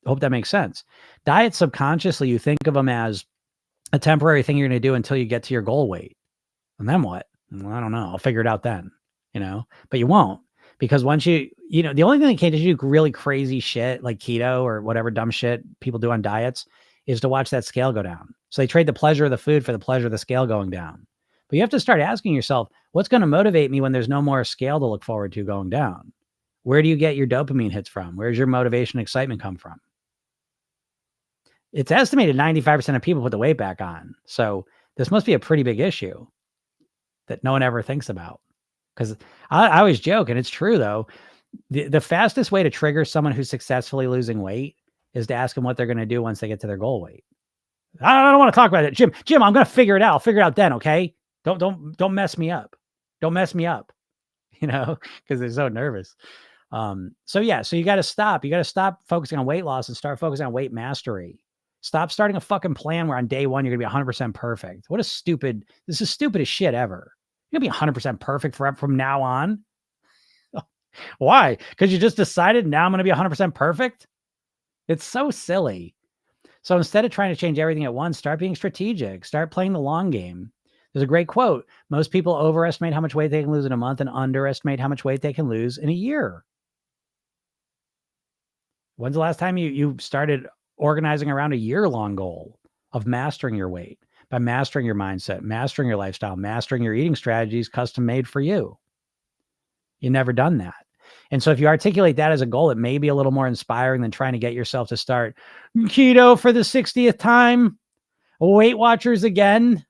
I hope that makes sense. Diets subconsciously, you think of them as a temporary thing you're going to do until you get to your goal weight. And then what? Well, I don't know. I'll figure it out then, but you won't, because once the only thing that can't do really crazy shit like keto or whatever dumb shit people do on diets is to watch that scale go down. So they trade the pleasure of the food for the pleasure of the scale going down. But you have to start asking yourself, what's going to motivate me when there's no more scale to look forward to going down? Where do you get your dopamine hits from? Where's your motivation and excitement come from? It's estimated 95% of people put the weight back on. So this must be a pretty big issue that no one ever thinks about. Because I always joke, and it's true though, the fastest way to trigger someone who's successfully losing weight is to ask them what they're going to do once they get to their goal weight. I don't want to talk about it. Jim, I'm going to figure it out. I'll figure it out then. Okay. Don't mess me up. Don't mess me up, because they're so nervous. So you got to stop. You got to stop focusing on weight loss and start focusing on weight mastery. Stop starting a fucking plan where on day one, you're going to be 100% perfect. This is stupid as shit ever. You're going to be 100% perfect from now on. Why? Because you just decided now I'm going to be 100% perfect. It's so silly. So instead of trying to change everything at once, start being strategic, start playing the long game. There's a great quote. Most people overestimate how much weight they can lose in a month and underestimate how much weight they can lose in a year. When's the last time you started organizing around a year-long goal of mastering your weight, by mastering your mindset, mastering your lifestyle, mastering your eating strategies, custom made for you? You've never done that. And so if you articulate that as a goal, it may be a little more inspiring than trying to get yourself to start keto for the 60th time, Weight Watchers again.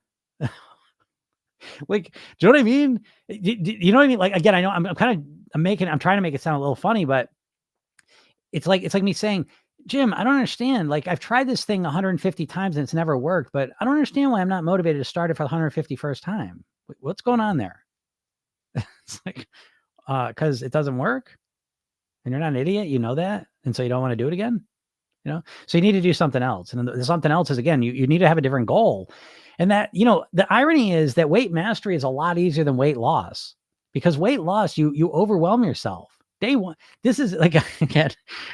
Like, do you know what I mean? You know what I mean? Like, again, I know I'm trying to make it sound a little funny, but it's like me saying, Jim, I don't understand. Like, I've tried this thing 150 times and it's never worked, but I don't understand why I'm not motivated to start it for the 151st time. What's going on there? It's like, because it doesn't work and you're not an idiot, you know that. And so you don't want to do it again, so you need to do something else. And the something else is, again, you need to have a different goal. And that, the irony is that weight mastery is a lot easier than weight loss. because weight loss, you overwhelm yourself. Day one, this is like, again,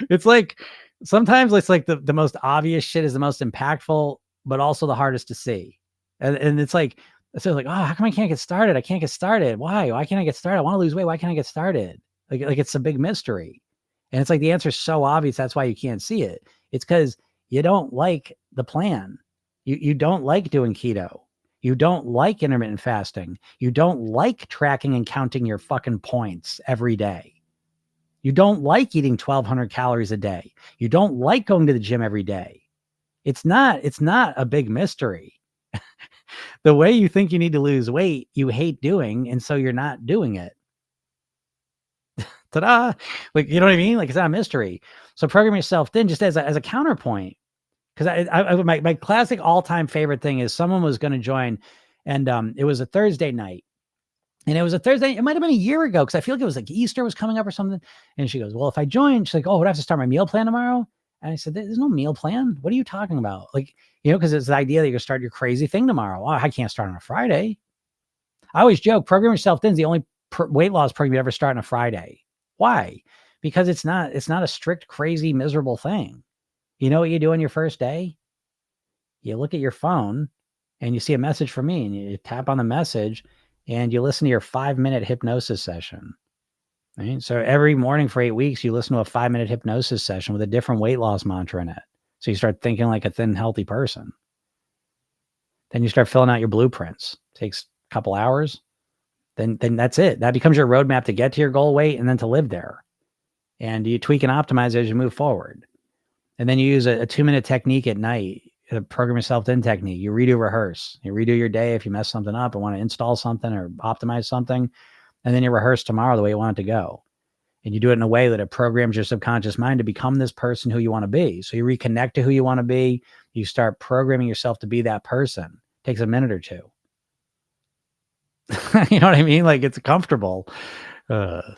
it's like, sometimes it's like the most obvious shit is the most impactful, but also the hardest to see. And it's like, so like, oh, how come I can't get started? I can't get started. Why can't I get started? I want to lose weight. Why can't I get started? Like it's a big mystery. And it's like, the answer is so obvious. That's why you can't see it. It's because you don't like the plan. You don't like doing keto. You don't like intermittent fasting. You don't like tracking and counting your fucking points every day. You don't like eating 1,200 calories a day. You don't like going to the gym every day. It's not a big mystery. The way you think you need to lose weight, you hate doing, and so you're not doing it. Ta-da! Like, you know what I mean? Like, it's not a mystery. So program yourself thin just as a counterpoint. Because my classic all-time favorite thing is someone was going to join, and it was a Thursday night. And it was a Thursday. It might have been a year ago, because I feel like it was like Easter was coming up or something. And she goes, well, if I join, she's like, oh, would I have to start my meal plan tomorrow? And I said, there's no meal plan. What are you talking about? Like, because it's the idea that you're going to start your crazy thing tomorrow. Oh, I can't start on a Friday. I always joke, program yourself thin is the only weight loss program you ever start on a Friday. Why? Because it's not a strict, crazy, miserable thing. You know what you do on your first day? You look at your phone and you see a message from me, and you tap on the message and you listen to your 5-minute hypnosis session. Right? So every morning for 8 weeks, you listen to a 5-minute hypnosis session with a different weight loss mantra in it. So you start thinking like a thin, healthy person. Then you start filling out your blueprints. It takes a couple hours. Then that's it. That becomes your roadmap to get to your goal weight and then to live there. And you tweak and optimize as you move forward. And then you use a 2-minute technique at night, a program yourself thin technique. You redo, rehearse. You redo your day if you mess something up or want to install something or optimize something. And then you rehearse tomorrow the way you want it to go. And you do it in a way that it programs your subconscious mind to become this person who you want to be. So you reconnect to who you want to be. You start programming yourself to be that person. It takes a minute or two. You know what I mean? Like, it's comfortable. But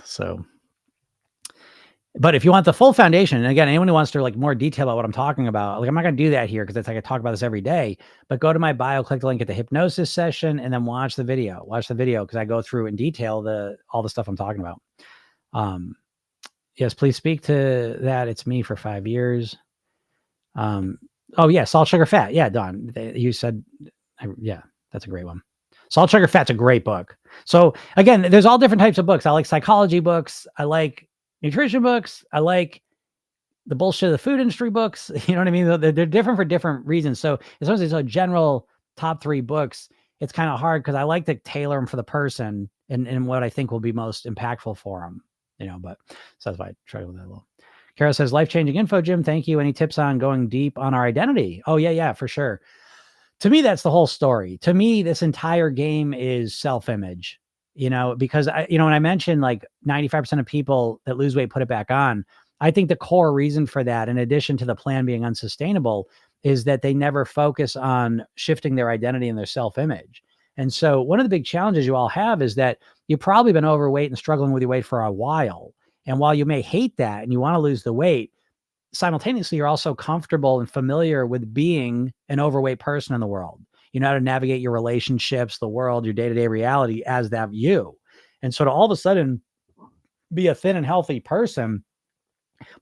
if you want the full foundation, and again, anyone who wants to like more detail about what I'm talking about, like, I'm not going to do that here because it's like I talk about this every day, but go to my bio, click the link at the hypnosis session, and then watch the video because I go through in detail all the stuff I'm talking about. Yes, please speak to that. It's me for 5 years. Oh yeah. Salt, sugar, fat. Yeah. Don, you said, yeah, that's a great one. Salt, Sugar, Fat's a great book. So again, there's all different types of books. I like psychology books. I like nutrition books. I like the bullshit of the food industry books. You know what I mean? They're different for different reasons. So as long as it's a general top 3 books, it's kind of hard because I like to tailor them for the person and what I think will be most impactful for them. But so that's why I try with that a little. Kara says, life-changing info, Jim. Thank you. Any tips on going deep on our identity? Oh, yeah, for sure. To me, that's the whole story. To me, this entire game is self-image, because when I mentioned like 95% of people that lose weight put it back on, I think the core reason for that, in addition to the plan being unsustainable, is that they never focus on shifting their identity and their self-image. And so one of the big challenges you all have is that you've probably been overweight and struggling with your weight for a while. And while you may hate that and you want to lose the weight, simultaneously, you're also comfortable and familiar with being an overweight person in the world. You know how to navigate your relationships, the world, your day-to-day reality as that you. And so to all of a sudden be a thin and healthy person,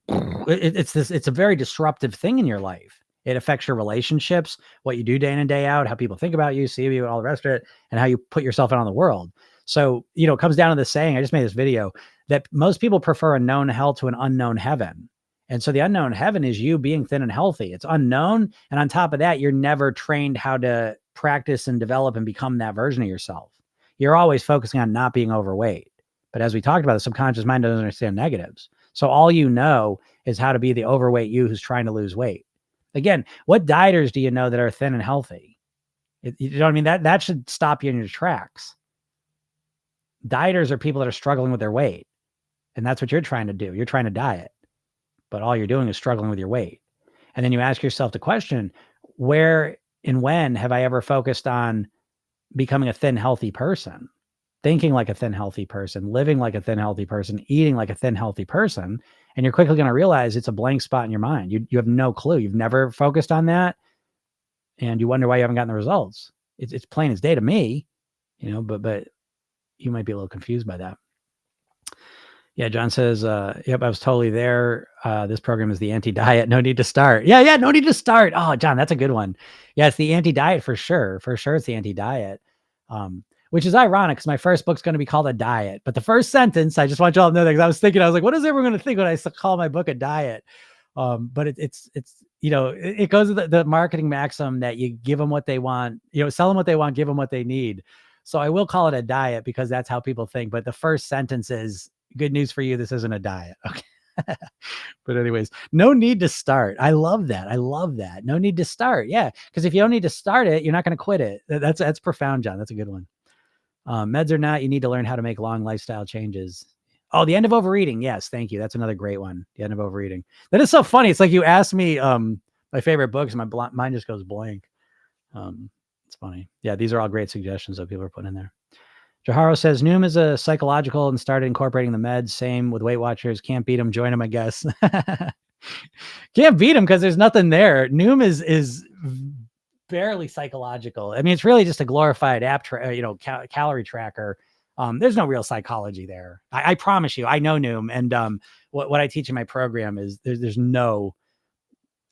it's a very disruptive thing in your life. It affects your relationships, what you do day in and day out, how people think about you, see you, and all the rest of it, and how you put yourself out on the world. So, it comes down to the saying, I just made this video, that most people prefer a known hell to an unknown heaven. And so the unknown heaven is you being thin and healthy. It's unknown. And on top of that, you're never trained how to practice and develop and become that version of yourself. You're always focusing on not being overweight. But as we talked about, the subconscious mind doesn't understand negatives. So all you know is how to be the overweight you who's trying to lose weight. Again, what dieters do you know that are thin and healthy? You know what I mean? That should stop you in your tracks. Dieters are people that are struggling with their weight. And that's what you're trying to do. You're trying to diet. But all you're doing is struggling with your weight. And then you ask yourself the question, where and when have I ever focused on becoming a thin, healthy person, thinking like a thin, healthy person, living like a thin, healthy person, eating like a thin, healthy person? And you're quickly going to realize it's a blank spot in your mind. You have no clue. You've never focused on that. And you wonder why you haven't gotten the results. It's plain as day to me, but you might be a little confused by that. Yeah, John says, yep, I was totally there. This program is the anti-diet. No need to start. Yeah, no need to start. Oh, John, that's a good one. Yeah, it's the anti-diet for sure. For sure, it's the anti-diet. Which is ironic because my first book's going to be called A Diet. But the first sentence, I just want you all to know that, because I was like, what is everyone going to think when I call my book a diet? But it's it goes with the marketing maxim that you give them what they want, sell them what they want, give them what they need. So I will call it a diet because that's how people think. But the first sentence is, good news for you, this isn't a diet. Okay. But anyways, no need to start. I love that. No need to start. Yeah. Because if you don't need to start it, you're not going to quit it. That's profound, John. That's a good one. Meds or not, you need to learn how to make long lifestyle changes. Oh, the end of overeating. Yes. Thank you. That's another great one. The end of overeating. That is so funny. It's like you asked me my favorite books. My mind just goes blank. It's funny. Yeah. These are all great suggestions that people are putting in there. Jaharo says, Noom is a psychological and started incorporating the meds. Same with Weight Watchers. Can't beat them. Join them, I guess. Can't beat them because there's nothing there. Noom is barely psychological. I mean, it's really just a glorified app, calorie tracker. There's no real psychology there. I promise you. I know Noom, and what I teach in my program is there's no.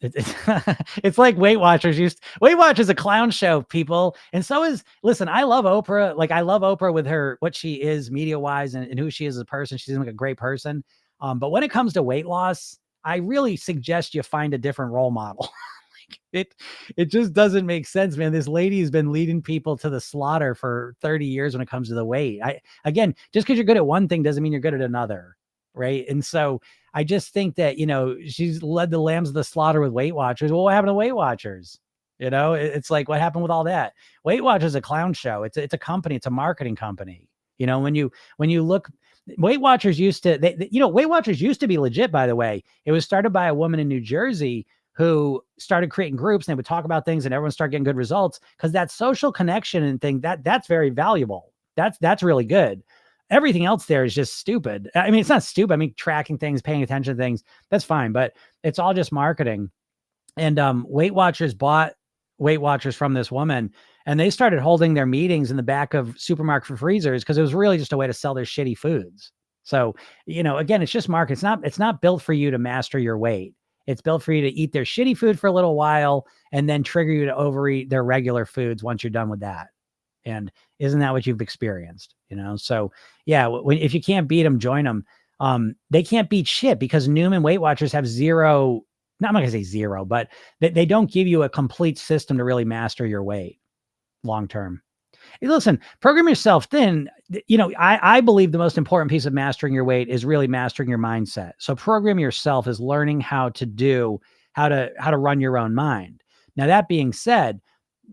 It's like Weight Watchers Weight Watchers is a clown show, people. And so listen, I love Oprah. Like, I love Oprah with what she is media wise and who she is as a person. She's like a great person. But when it comes to weight loss, I really suggest you find a different role model. It just doesn't make sense, man. This lady has been leading people to the slaughter for 30 years when it comes to the weight. Again, just because you're good at one thing doesn't mean you're good at another. Right. And so I just think that, she's led the lambs of the slaughter with Weight Watchers. Well, what happened to Weight Watchers? It's like, what happened with all that? Weight Watchers is a clown show. It's a company. It's a marketing company. When you look, Weight Watchers used to, Weight Watchers used to be legit, by the way. It was started by a woman in New Jersey who started creating groups, and they would talk about things and everyone started getting good results, because that social connection and thing, that's very valuable. That's really good. Everything else there is just stupid. I mean, it's not stupid. I mean, tracking things, paying attention to things, that's fine, but it's all just marketing. And Weight Watchers bought Weight Watchers from this woman, and they started holding their meetings in the back of supermarket freezers because it was really just a way to sell their shitty foods. So, again, it's just market. It's not built for you to master your weight. It's built for you to eat their shitty food for a little while and then trigger you to overeat their regular foods once you're done with that. And isn't that what you've experienced? So yeah, if you can't beat them, join them. They can't beat shit because Noom and Weight Watchers have zero. Not, I'm not gonna say zero, but they don't give you a complete system to really master your weight long term. Hey, listen, program yourself thin. I believe the most important piece of mastering your weight is really mastering your mindset. So program yourself is learning how to run your own mind. Now, that being said,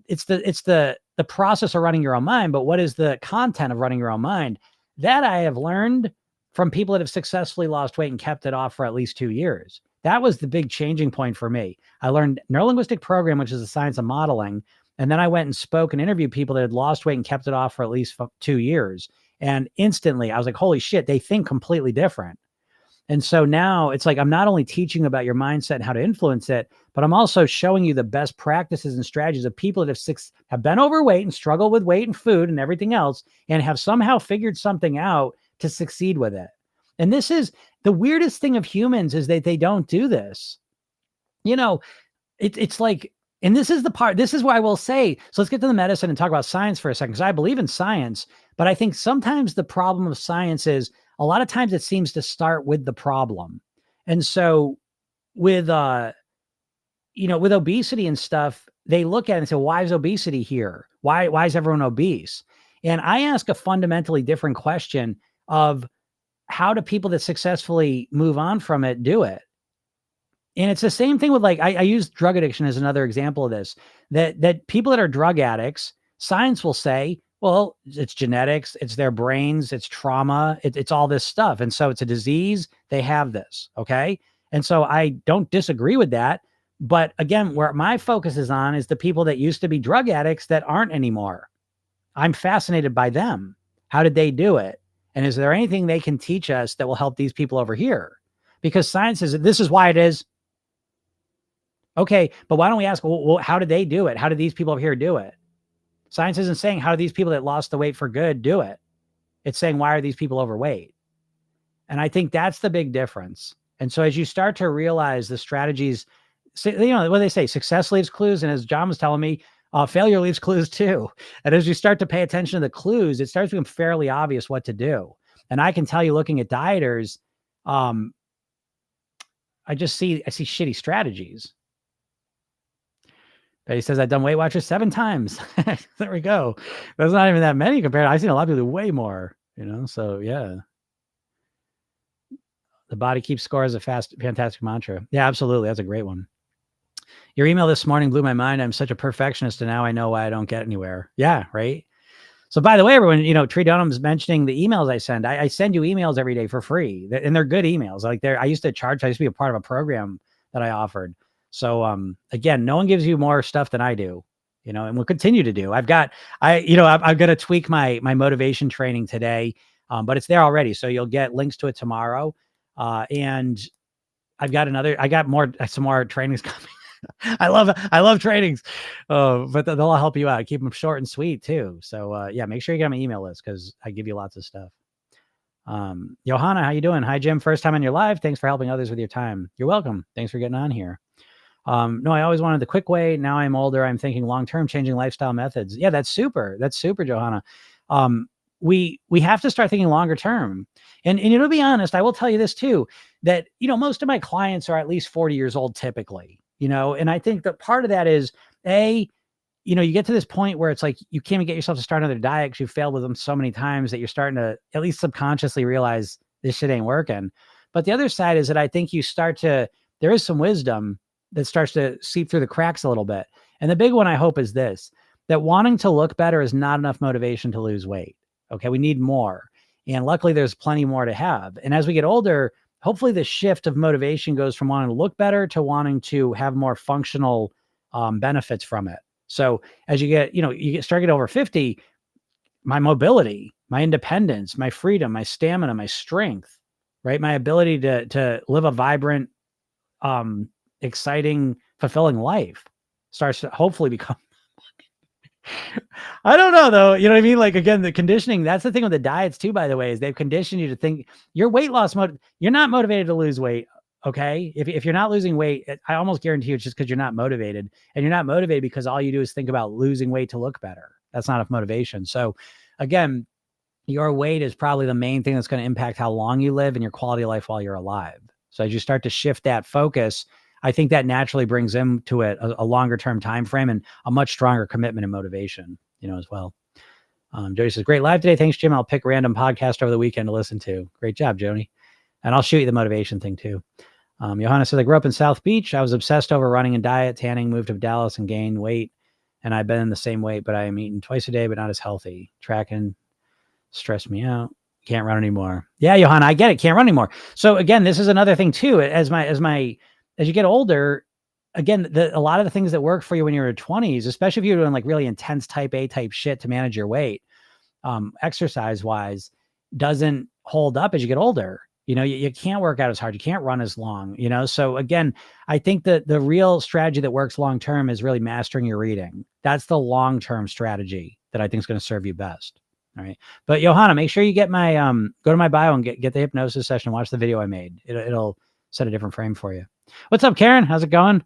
it's the process of running your own mind, but what is the content of running your own mind? That I have learned from people that have successfully lost weight and kept it off for at least 2 years. That was the big changing point for me. I learned neurolinguistic programming, which is the science of modeling. And then I went and spoke and interviewed people that had lost weight and kept it off for at least 2 years. And instantly I was like, holy shit, they think completely different. And so now it's like, I'm not only teaching about your mindset and how to influence it, but I'm also showing you the best practices and strategies of people that have been overweight and struggle with weight and food and everything else, and have somehow figured something out to succeed with it. And this is the weirdest thing of humans, is that they don't do this. It's like, and this is why I will say, so let's get to the medicine and talk about science for a second, because I believe in science, but I think sometimes the problem of science is a lot of times it seems to start with the problem. And so with obesity and stuff, they look at it and say, why is obesity here? Why is everyone obese? And I ask a fundamentally different question of, how do people that successfully move on from it do it? And it's the same thing with, like, I use drug addiction as another example of this, that people that are drug addicts, science will say, well, it's genetics, it's their brains, it's trauma, it's all this stuff. And so it's a disease, they have this. Okay. And so I don't disagree with that. But again, where my focus is on is the people that used to be drug addicts that aren't anymore. I'm fascinated by them. How did they do it? And is there anything they can teach us that will help these people over here? Because science says this is why it is. Okay, but why don't we ask, well, how did they do it? How did these people over here do it? Science isn't saying how do these people that lost the weight for good do it. It's saying, why are these people overweight? And I think that's the big difference. And so as you start to realize the strategies, what they say, success leaves clues. And as John was telling me, failure leaves clues too. And as you start to pay attention to the clues, it starts to become fairly obvious what to do. And I can tell you, looking at dieters, I see shitty strategies. Betty says, I've done Weight Watchers 7 times. There we go. That's not even that many compared. I've seen a lot of people do way more, so yeah. The body keeps score is a fantastic mantra. Yeah, absolutely. That's a great one. Your email this morning blew my mind. I'm such a perfectionist, and now I know why I don't get anywhere. Yeah, right. So by the way, everyone, Tree Dunham's mentioning the emails I send. I send you emails every day for free, and they're good emails. Like I used to be a part of a program that I offered. So again, no one gives you more stuff than I do, and we'll continue to do. I'm going to tweak my motivation training today, but it's there already. So you'll get links to it tomorrow. And I got some more trainings coming. I love trainings, but they'll all help you out. I keep them short and sweet too. So yeah, make sure you get on my email list because I give you lots of stuff. Johanna, how you doing? Hi, Jim. First time on your live. Thanks for helping others with your time. You're welcome. Thanks for getting on here. No, I always wanted the quick way. Now I'm older. I'm thinking long-term, changing lifestyle methods. Yeah, that's super. That's super, Johanna. We have to start thinking longer term. And to be honest, I will tell you this too, that, most of my clients are at least 40 years old typically, and I think that part of that is you get to this point where it's like, you can't even get yourself to start another diet because you failed with them so many times that you're starting to at least subconsciously realize this shit ain't working. But the other side is that I think there is some wisdom that starts to seep through the cracks a little bit. And the big one I hope is this, that wanting to look better is not enough motivation to lose weight. Okay. We need more. And luckily there's plenty more to have. And as we get older, hopefully the shift of motivation goes from wanting to look better to wanting to have more functional benefits from it. So as you start to get over 50, my mobility, my independence, my freedom, my stamina, my strength, right? My ability to live a vibrant, exciting, fulfilling life starts to hopefully become. I don't know though. You know what I mean? Like, again, the conditioning, that's the thing with the diets too, by the way, is they've conditioned you to think your weight loss you're not motivated to lose weight. Okay. If you're not losing weight, I almost guarantee you it's just because you're not motivated, and you're not motivated because all you do is think about losing weight to look better. That's not enough motivation. So again, your weight is probably the main thing that's going to impact how long you live and your quality of life while you're alive. So as you start to shift that focus, I think that naturally brings into it a longer term time frame and a much stronger commitment and motivation, as well. Jody says, great live today. Thanks, Jim. I'll pick a random podcast over the weekend to listen to. Great job, Jody. And I'll shoot you the motivation thing too. Johanna says, I grew up in South Beach. I was obsessed over running and diet, tanning, moved to Dallas and gained weight. And I've been in the same weight, but I am eating twice a day, but not as healthy. Tracking stressed me out. Can't run anymore. Yeah, Johanna, I get it. Can't run anymore. So again, this is another thing too. As you get older, again, a lot of the things that work for you when you're in your 20s, especially if you're doing like really intense type A type shit to manage your weight, exercise wise, doesn't hold up as you get older. You can't work out as hard. You can't run as long, So again, I think that the real strategy that works long-term is really mastering your reading. That's the long-term strategy that I think is going to serve you best. All right. But Johanna, make sure you get my, go to my bio and get the hypnosis session and watch the video I made. It'll set a different frame for you. What's up, Karen? How's it going?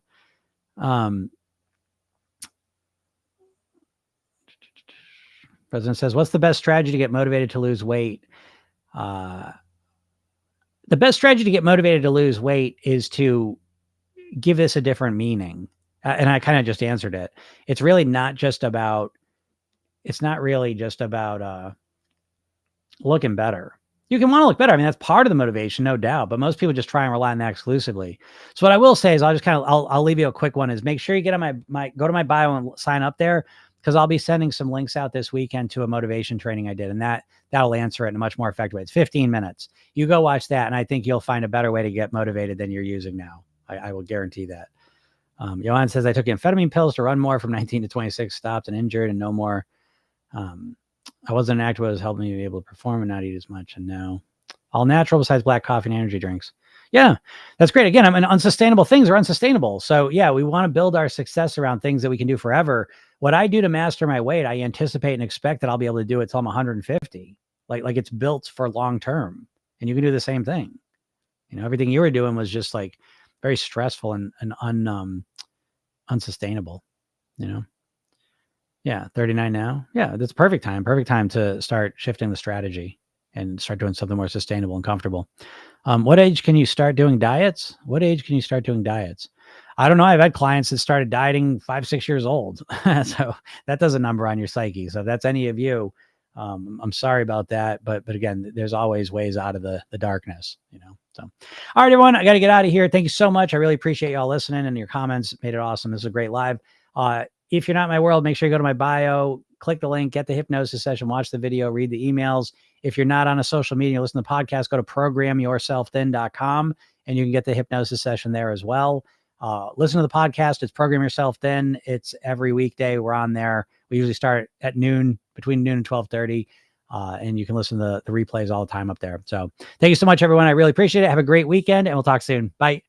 President says, what's the best strategy to get motivated to lose weight? The best strategy to get motivated to lose weight is to give this a different meaning. And I kind of just answered it. It's really not just about, looking better. You can want to look better. I mean, that's part of the motivation, no doubt, but most people just try and rely on that exclusively. So what I will say is I'll leave you a quick one is make sure you get on go to my bio and sign up there, because I'll be sending some links out this weekend to a motivation training I did, and that'll answer it in a much more effective way. It's 15 minutes. You go watch that, and I think you'll find a better way to get motivated than you're using now. I will guarantee that. Johan says, I took amphetamine pills to run more from 19 to 26, stopped and injured, and no more. I wasn't active, it was helping me be able to perform and not eat as much. And now all natural besides black coffee and energy drinks. Yeah, that's great. Again, unsustainable things are unsustainable. So yeah, we want to build our success around things that we can do forever. What I do to master my weight, I anticipate and expect that I'll be able to do it till I'm 150. like it's built for long term, and you can do the same thing. Everything you were doing was just like very stressful and unsustainable. Yeah, 39 now. Yeah, that's perfect time. Perfect time to start shifting the strategy and start doing something more sustainable and comfortable. What age can you start doing diets? What age can you start doing diets? I don't know. I've had clients that started dieting 5, 6 years old. So that does a number on your psyche. So if that's any of you, I'm sorry about that. But again, there's always ways out of the darkness, So, all right, everyone, I got to get out of here. Thank you so much. I really appreciate y'all listening, and your comments made it awesome. This is a great live. If you're not in my world, make sure you go to my bio, click the link, get the hypnosis session, watch the video, read the emails. If you're not on a social media, listen to the podcast, go to programyourselfthin.com, and you can get the hypnosis session there as well. Listen to the podcast. It's Program Yourself Thin. It's every weekday. We're on there. We usually start at noon, between noon and 12:30. And you can listen to the replays all the time up there. So thank you so much, everyone. I really appreciate it. Have a great weekend, and we'll talk soon. Bye.